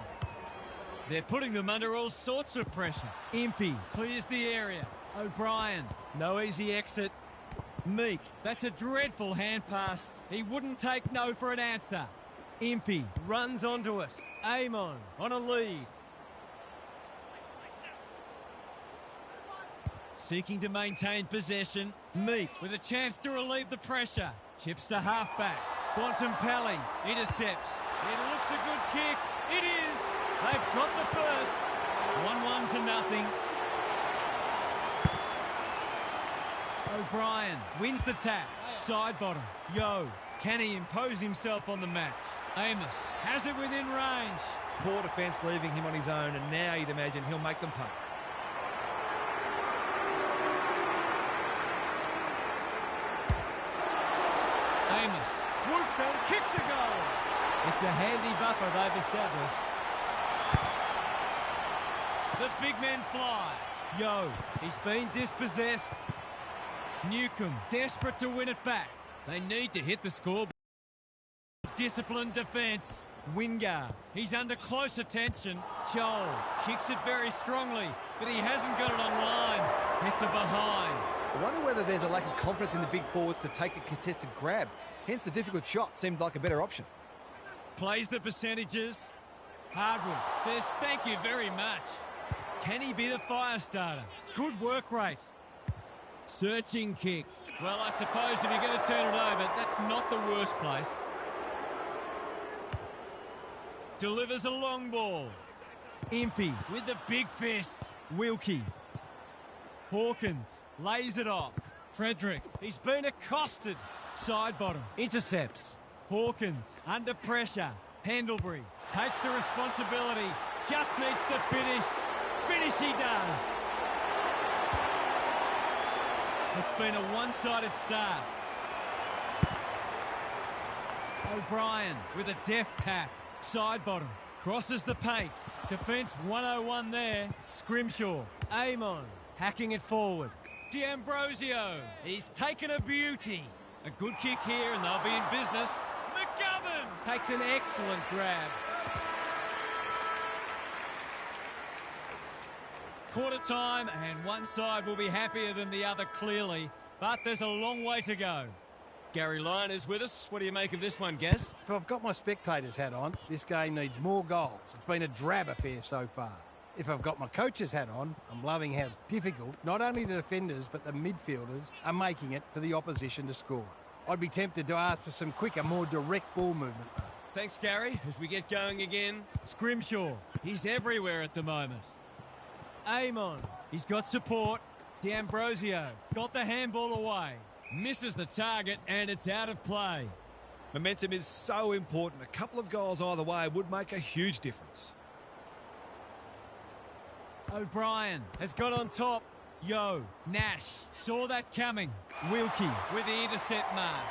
They're putting them under all sorts of pressure. Impey clears the area. O'Brien. No easy exit. Meek. That's a dreadful hand pass. He wouldn't take no for an answer. Impey runs onto it. Amon on a lead. Seeking to maintain possession. Meek with a chance to relieve the pressure. Chips to halfback. Bontempelli intercepts. It looks a good kick. It is. They've got the first. 1-1 to nothing. O'Brien wins the tap. Side bottom. Yo. Can he impose himself on the match? Amos has it within range. Poor defence leaving him on his own, and now you'd imagine he'll make them pay. Amos swoops and kicks a goal. It's a handy buffer they've established. The big men fly. Yo, he's been dispossessed. Newcomb desperate to win it back. They need to hit the score. Disciplined defence. Wingard, he's under close attention. Joel kicks it very strongly, but he hasn't got it on line. It's a behind. I wonder whether there's a lack of confidence in the big forwards to take a contested grab. Hence the difficult shot seemed like a better option. Plays the percentages. Hardwick says thank you very much. Can he be the fire starter? Good work rate. Searching kick. Well, I suppose if you're going to turn it over, that's not the worst place. Delivers a long ball. Impey with the big fist. Wilkie. Hawkins lays it off. Frederick, he's been accosted. Side bottom, intercepts. Hawkins under pressure. Pendlebury takes the responsibility. Just needs to finish. Finish he does. It's been a one-sided start. O'Brien with a deft tap. Side bottom. Crosses the paint. Defence 101 there. Scrimshaw. Amon. Hacking it forward. D'Ambrosio. He's taken a beauty. A good kick here and they'll be in business. McGovern takes an excellent grab. Quarter time and one side will be happier than the other clearly, but there's a long way to go. Gary Lyon is with us. What do you make of this one, Gaz? If I've got my spectator's hat on, this game needs more goals. It's been a drab affair so far. If I've got my coach's hat on, I'm loving how difficult not only the defenders but the midfielders are making it for the opposition to score. I'd be tempted to ask for some quicker, more direct ball movement though. Thanks, Gary. As we get going again, Scrimshaw. He's everywhere at the moment. Amon. He's got support. D'Ambrosio got the handball away. Misses the target and it's out of play. Momentum is so important. A couple of goals either way would make a huge difference. O'Brien has got on top. Yo, Nash saw that coming. Wilkie with the intercept mark.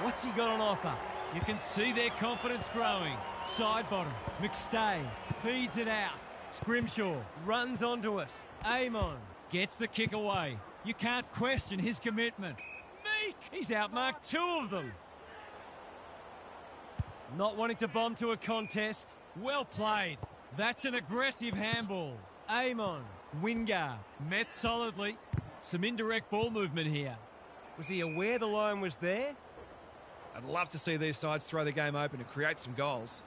What's he got on offer? You can see their confidence growing. Side bottom, McStay feeds it out. Scrimshaw runs onto it. Amon gets the kick away. You can't question his commitment. Meek, he's outmarked two of them. Not wanting to bomb to a contest. Well played. That's an aggressive handball. Amon, Wingard, met solidly. Some indirect ball movement here. Was he aware the line was there? I'd love to see these sides throw the game open and create some goals.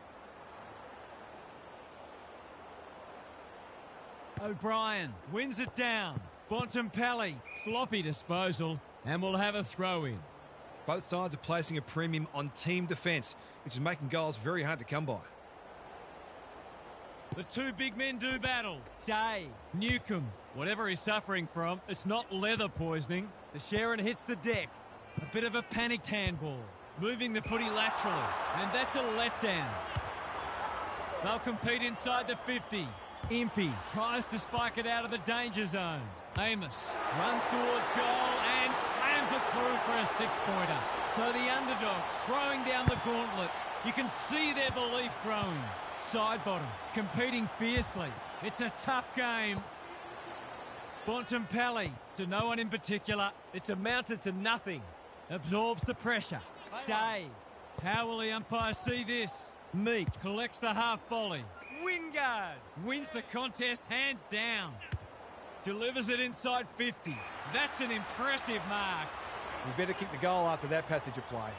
O'Brien wins it down. Bontempelli, sloppy disposal, and will have a throw-in. Both sides are placing a premium on team defence, which is making goals very hard to come by. The two big men do battle. Day, Newcomb, whatever he's suffering from, it's not leather poisoning. The Sharon hits the deck. A bit of a panicked handball. Moving the footy laterally, and that's a letdown. They'll compete inside the 50. Impey tries to spike it out of the danger zone. Amos runs towards goal and slams it through for a six-pointer. So the underdog throwing down the gauntlet. You can see their belief growing. Side bottom, competing fiercely. It's a tough game. Bontempelli, to no one in particular. It's amounted to nothing. Absorbs the pressure. Day. How will the umpire see this? Meat collects the half volley. Wingard wins the contest hands down. Delivers it inside 50. That's an impressive mark. You better kick the goal after that passage of play.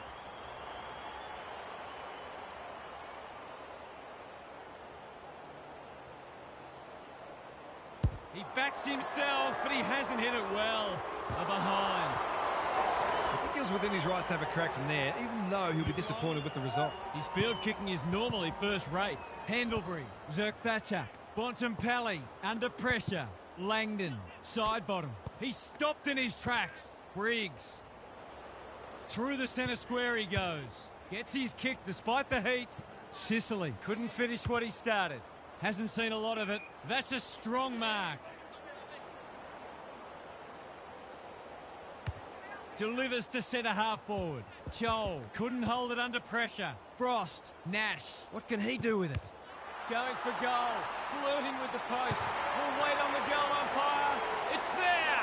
He backs himself, but he hasn't hit it well. A behind. I think he was within his rights to have a crack from there, even though he'll be disappointed with the result. His field kicking is normally first rate. Pendlebury, Zerk Thatcher, Bontempelli, under pressure. Langdon, side bottom. He's stopped in his tracks. Briggs. Through the centre square he goes. Gets his kick despite the heat. Sicily couldn't finish what he started. Hasn't seen a lot of it. That's a strong mark. Delivers to centre half forward. Chol couldn't hold it under pressure. Frost, Nash. What can he do with it? Going for goal. Flirting with the post. We'll wait on the goal umpire. It's there.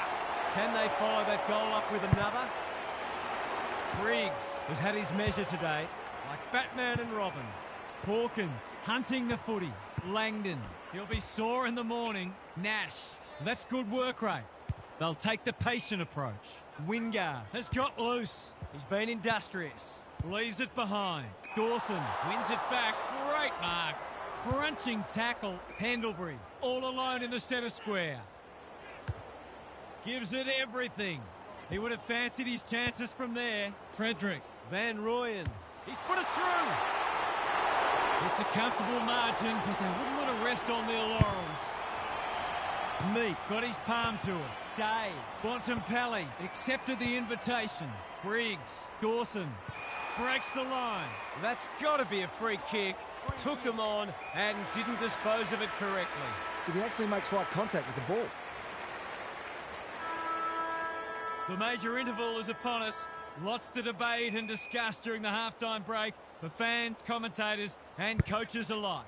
Can they follow that goal up with another? Briggs has had his measure today, like Batman and Robin. Hawkins hunting the footy. Langdon. He'll be sore in the morning. Nash. That's good work rate. They'll take the patient approach. Wingard has got loose. He's been industrious. Leaves it behind. Dawson wins it back. Great mark. Crunching tackle. Pendlebury all alone in the centre square. Gives it everything. He would have fancied his chances from there. Frederick. Van Rooyen. He's put it through. It's a comfortable margin, but they wouldn't want to rest on their laurels. Meat got his palm to it. Day, Bontempelli accepted the invitation. Briggs, Dawson breaks the line. That's got to be a free kick. Took them on and didn't dispose of it correctly. Did he actually make slight contact with the ball? The major interval is upon us. Lots to debate and discuss during the halftime break for fans, commentators and coaches alike.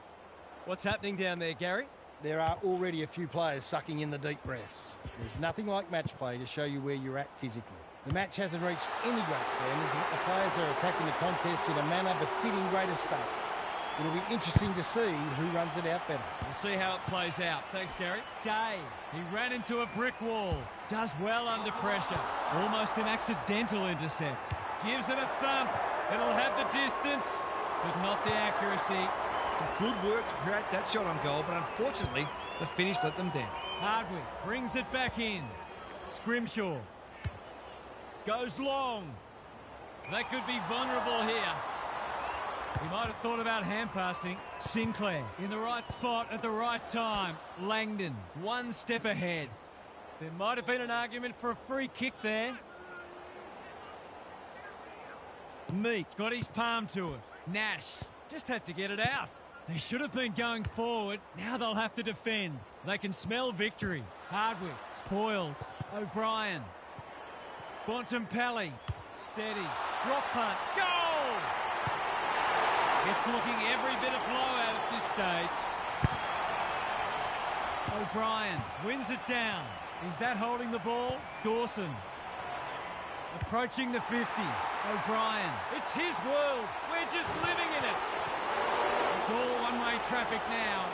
What's happening down there, Gary? There are already a few players sucking in the deep breaths. There's nothing like match play to show you where you're at physically. The match hasn't reached any great standards, but the players are attacking the contest in a manner befitting greater stakes. It'll be interesting to see who runs it out better. We'll see how it plays out. Thanks, Gary. Day. He ran into a brick wall. Does well under pressure. Almost an accidental intercept. Gives it a thump. It'll have the distance, but not the accuracy. Some good work to create that shot on goal, but unfortunately, the finish let them down. Hardwick brings it back in. Scrimshaw. Goes long. They could be vulnerable here. He might have thought about hand passing. Sinclair in the right spot at the right time. Langdon one step ahead. There might have been an argument for a free kick there. Meat got his palm to it. Nash just had to get it out. They should have been going forward. Now they'll have to defend. They can smell victory. Hardwick, Spoils, O'Brien. Bontempelli, steadies, drop punt, goal! It's looking every bit of blowout at this stage. O'Brien wins it down. Is that holding the ball? Dawson. Approaching the 50. O'Brien. It's his world. We're just living in it. It's all one-way traffic now.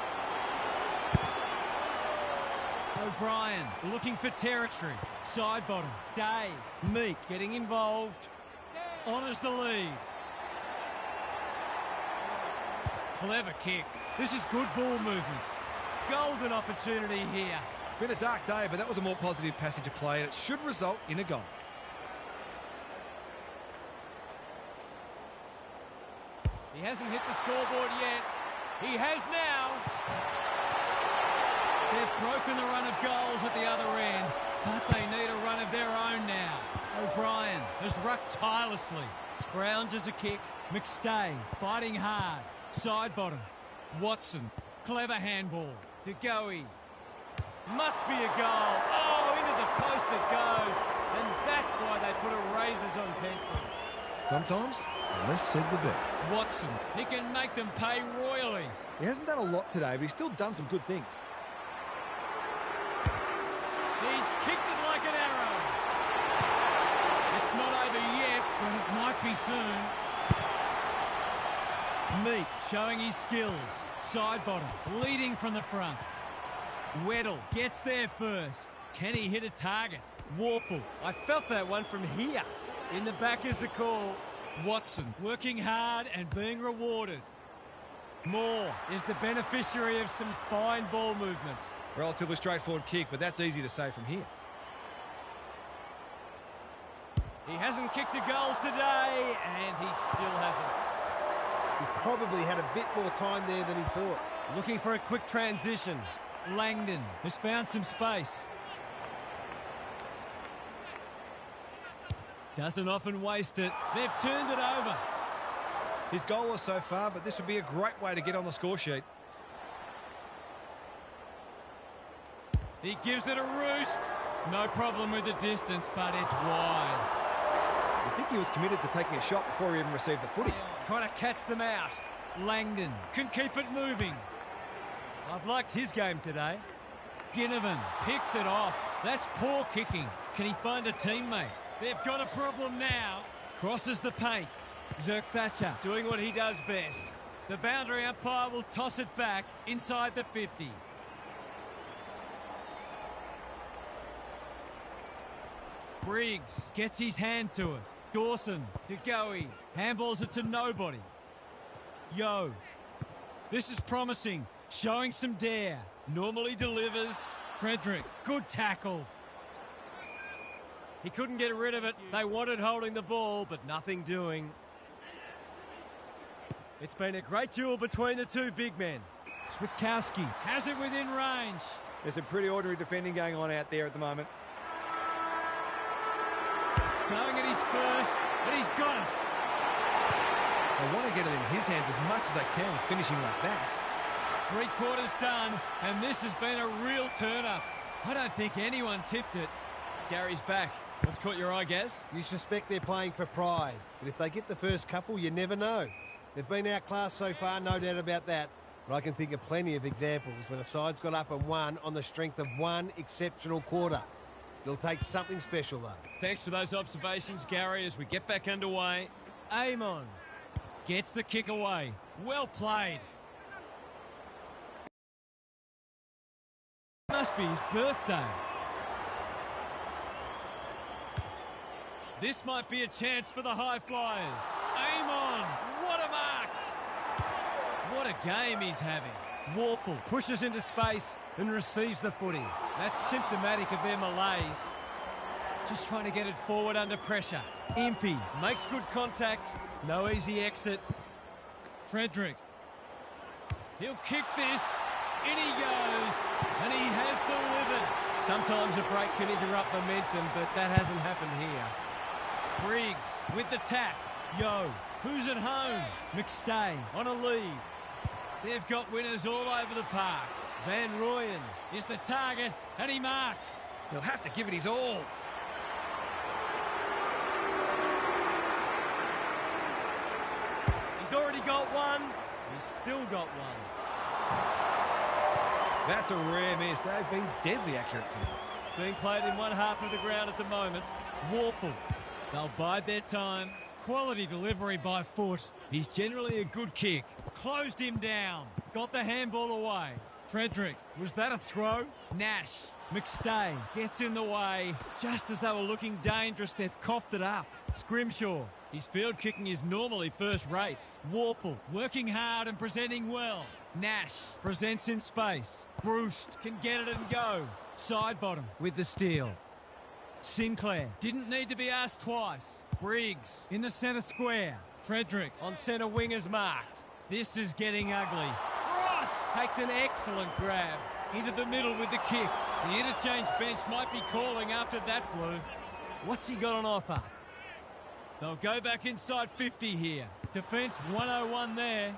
O'Brien looking for territory. Side bottom. Day. Meat getting involved. Honours the lead. Clever kick. This is good ball movement. Golden opportunity here. It's been a dark day, but that was a more positive passage of play, and it should result in a goal. He hasn't hit the scoreboard yet. He has now. They've broken the run of goals at the other end, but they need a run of their own now. O'Brien has rucked tirelessly. Scrounges a kick. McStay fighting hard. Side bottom. Watson. Clever handball. De Goey. Must be a goal. Oh, into the post it goes. And that's why they put erasers on pencils. Sometimes, the less said the better. Watson. He can make them pay royally. He hasn't done a lot today, but he's still done some good things. He's kicked it like an arrow. It's not over yet, but it might be soon. Meat showing his skills. Side bottom, leading from the front. Weddle gets there first. Can he hit a target? Warple. I felt that one from here. In the back is the call. Watson working hard and being rewarded. Moore is the beneficiary of some fine ball movement. Relatively straightforward kick, but that's easy to say from here. He hasn't kicked a goal today, and he still hasn't. He probably had a bit more time there than he thought. Looking for a quick transition. Langdon has found some space. Doesn't often waste it. They've turned it over. He's goalless so far, but this would be a great way to get on the score sheet. He gives it a roost. No problem with the distance, but it's wide. I think he was committed to taking a shot before he even received the footy. Trying to catch them out. Langdon can keep it moving. I've liked his game today. Ginnivan picks it off. That's poor kicking. Can he find a teammate? They've got a problem now. Crosses the paint. Zerk Thatcher doing what he does best. The boundary umpire will toss it back inside the 50. Briggs gets his hand to it. Dawson, De Goey, handballs it to nobody. Yo. This is promising. Showing some dare. Normally delivers. Frederick, good tackle. He couldn't get rid of it. They wanted holding the ball, but nothing doing. It's been a great duel between the two big men. Switkowski has it within range. There's some pretty ordinary defending going on out there at the moment. Going at his first, but he's got it. They want to get it in his hands as much as they can with finishing like that. 3/4 done, and this has been a real turn-up. I don't think anyone tipped it. Gary's back. What's caught your eye, Gaz? You suspect they're playing for pride, but if they get the first couple, you never know. They've been outclassed so far, no doubt about that. But I can think of plenty of examples when a side's got up and won on the strength of one exceptional quarter. It'll take something special, though. Thanks for those observations, Gary, as we get back underway. Amon gets the kick away. Well played. Must be his birthday. This might be a chance for the high flyers. Amon, what a mark. What a game he's having. Warple pushes into space and receives the footy. That's symptomatic of their malaise. Just trying to get it forward under pressure. Impey makes good contact. No easy exit. Frederick. He'll kick this. In he goes. And he has delivered. Sometimes a break can interrupt momentum, but that hasn't happened here. Briggs with the tap. Yo, who's at home? McStay on a lead. They've got winners all over the park. Van Rooyen is the target, and he marks. He'll have to give it his all. He's already got one. He's still got one. That's a rare miss. They've been deadly accurate today. It's being played in one half of the ground at the moment. Warple. They'll bide their time. Quality delivery by foot. He's generally a good kick. Closed him down. Got the handball away. Frederick. Was that a throw? Nash. McStay gets in the way. Just as they were looking dangerous, they've coughed it up. Scrimshaw. His field kicking is normally first rate. Warple working hard and presenting well. Nash presents in space. Bruce can get it and go. Side bottom with the steal. Sinclair didn't need to be asked twice. Briggs in the centre square. Frederick on centre wing is marked. This is getting ugly. Frost takes an excellent grab into the middle with the kick. The interchange bench might be calling after that blue. What's he got on offer? They'll go back inside 50 here. Defence 101 there.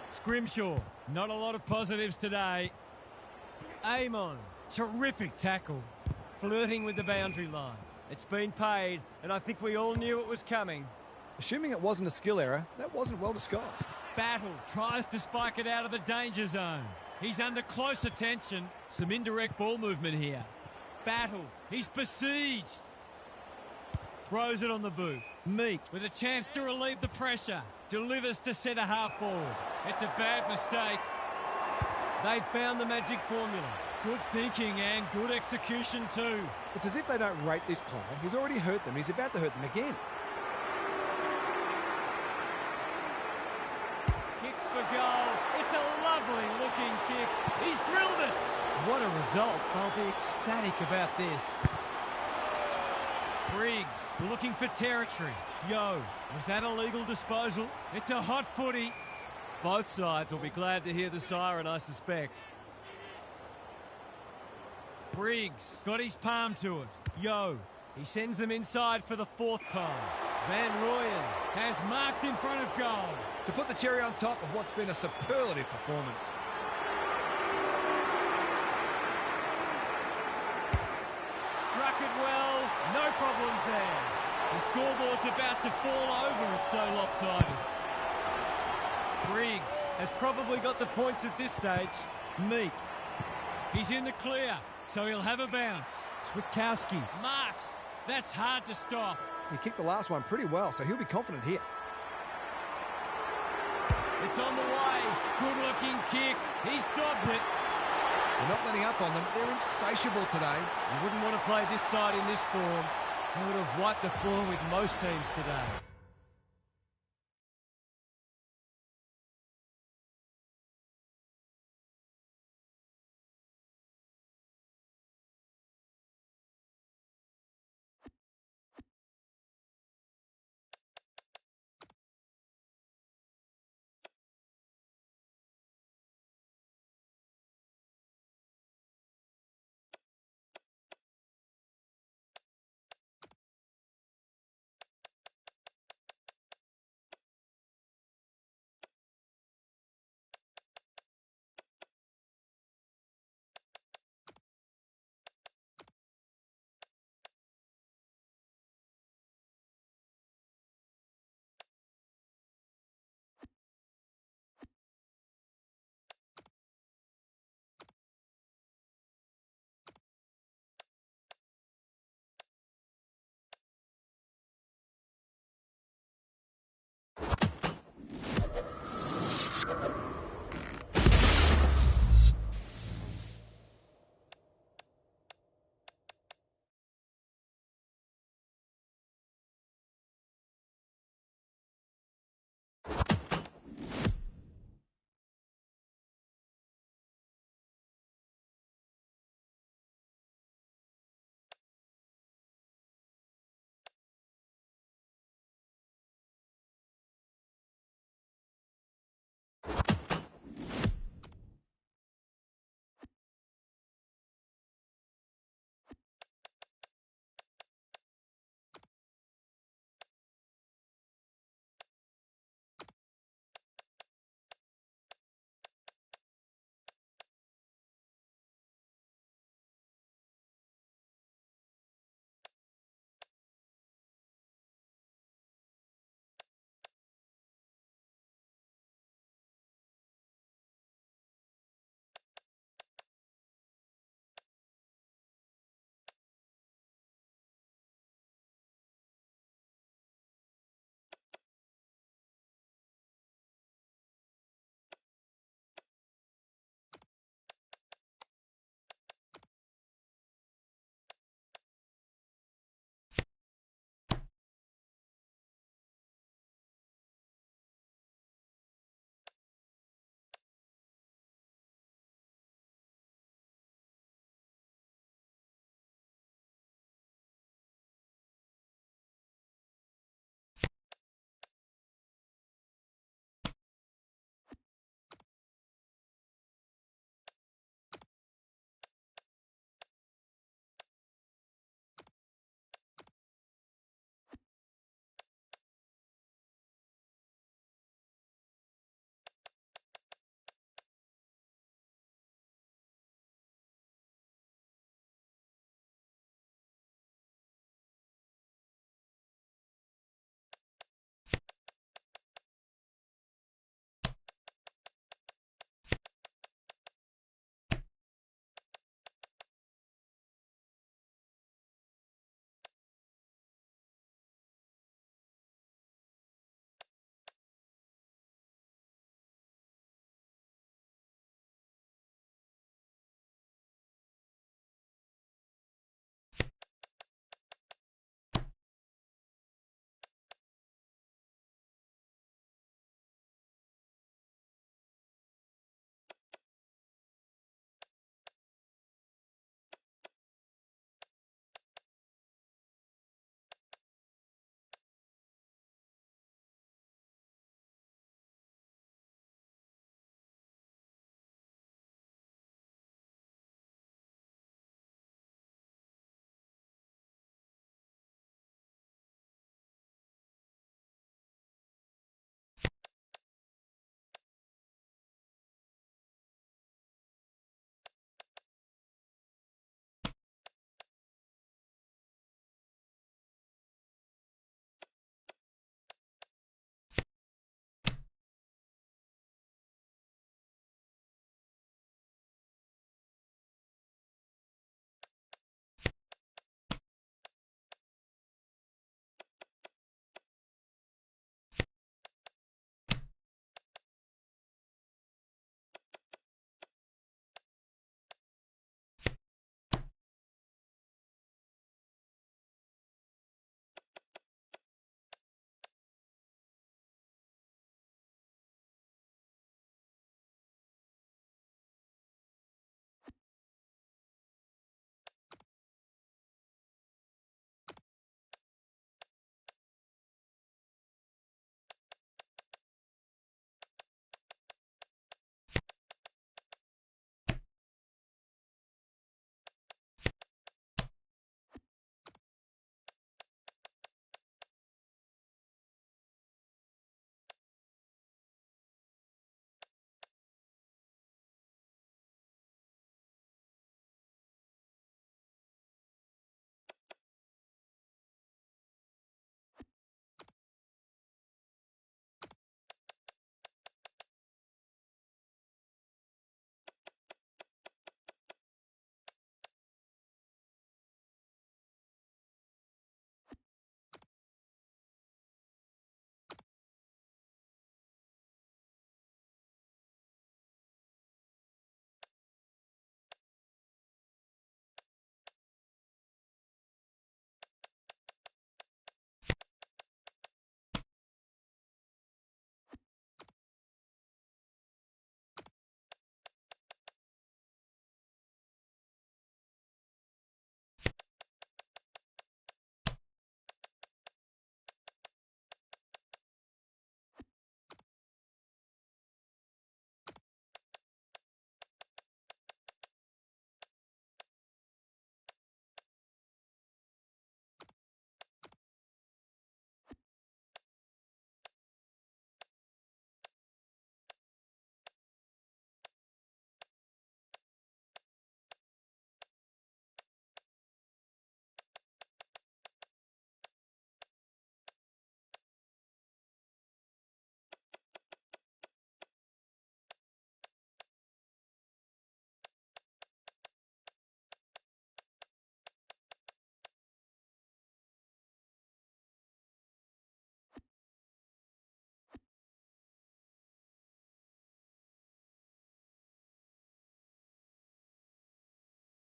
Scrimshaw, not a lot of positives today. Amon, terrific tackle. Flirting with the boundary line. It's been paid, and I think we all knew it was coming. Assuming it wasn't a skill error, that wasn't well disguised. Battle tries to spike it out of the danger zone. He's under close attention. Some indirect ball movement here. Battle, he's besieged. Throws it on the boot. Meek with a chance to relieve the pressure. Delivers to centre half forward. It's a bad mistake. They found the magic formula. Good thinking and good execution too. It's as if they don't rate this player. He's already hurt them. He's about to hurt them again. Kicks for goal. It's a lovely looking kick. He's drilled it. What a result. They'll be ecstatic about this. Briggs looking for territory. Yo, was that a legal disposal? It's a hot footy. Both sides will be glad to hear the siren, I suspect. Briggs got his palm to it. Yo, he sends them inside for the fourth time. Van Rooyen has marked in front of goal. To put the cherry on top of what's been a superlative performance. Struck it well, no problems there. The scoreboard's about to fall over, it's so lopsided. Briggs has probably got the points at this stage. Meek. He's in the clear, so he'll have a bounce. Switkowski marks. That's hard to stop. He kicked the last one pretty well, so he'll be confident here. It's on the way. Good-looking kick. He's dobbed it. They're not letting up on them. They're insatiable today. You wouldn't want to play this side in this form. They would have wiped the floor with most teams today.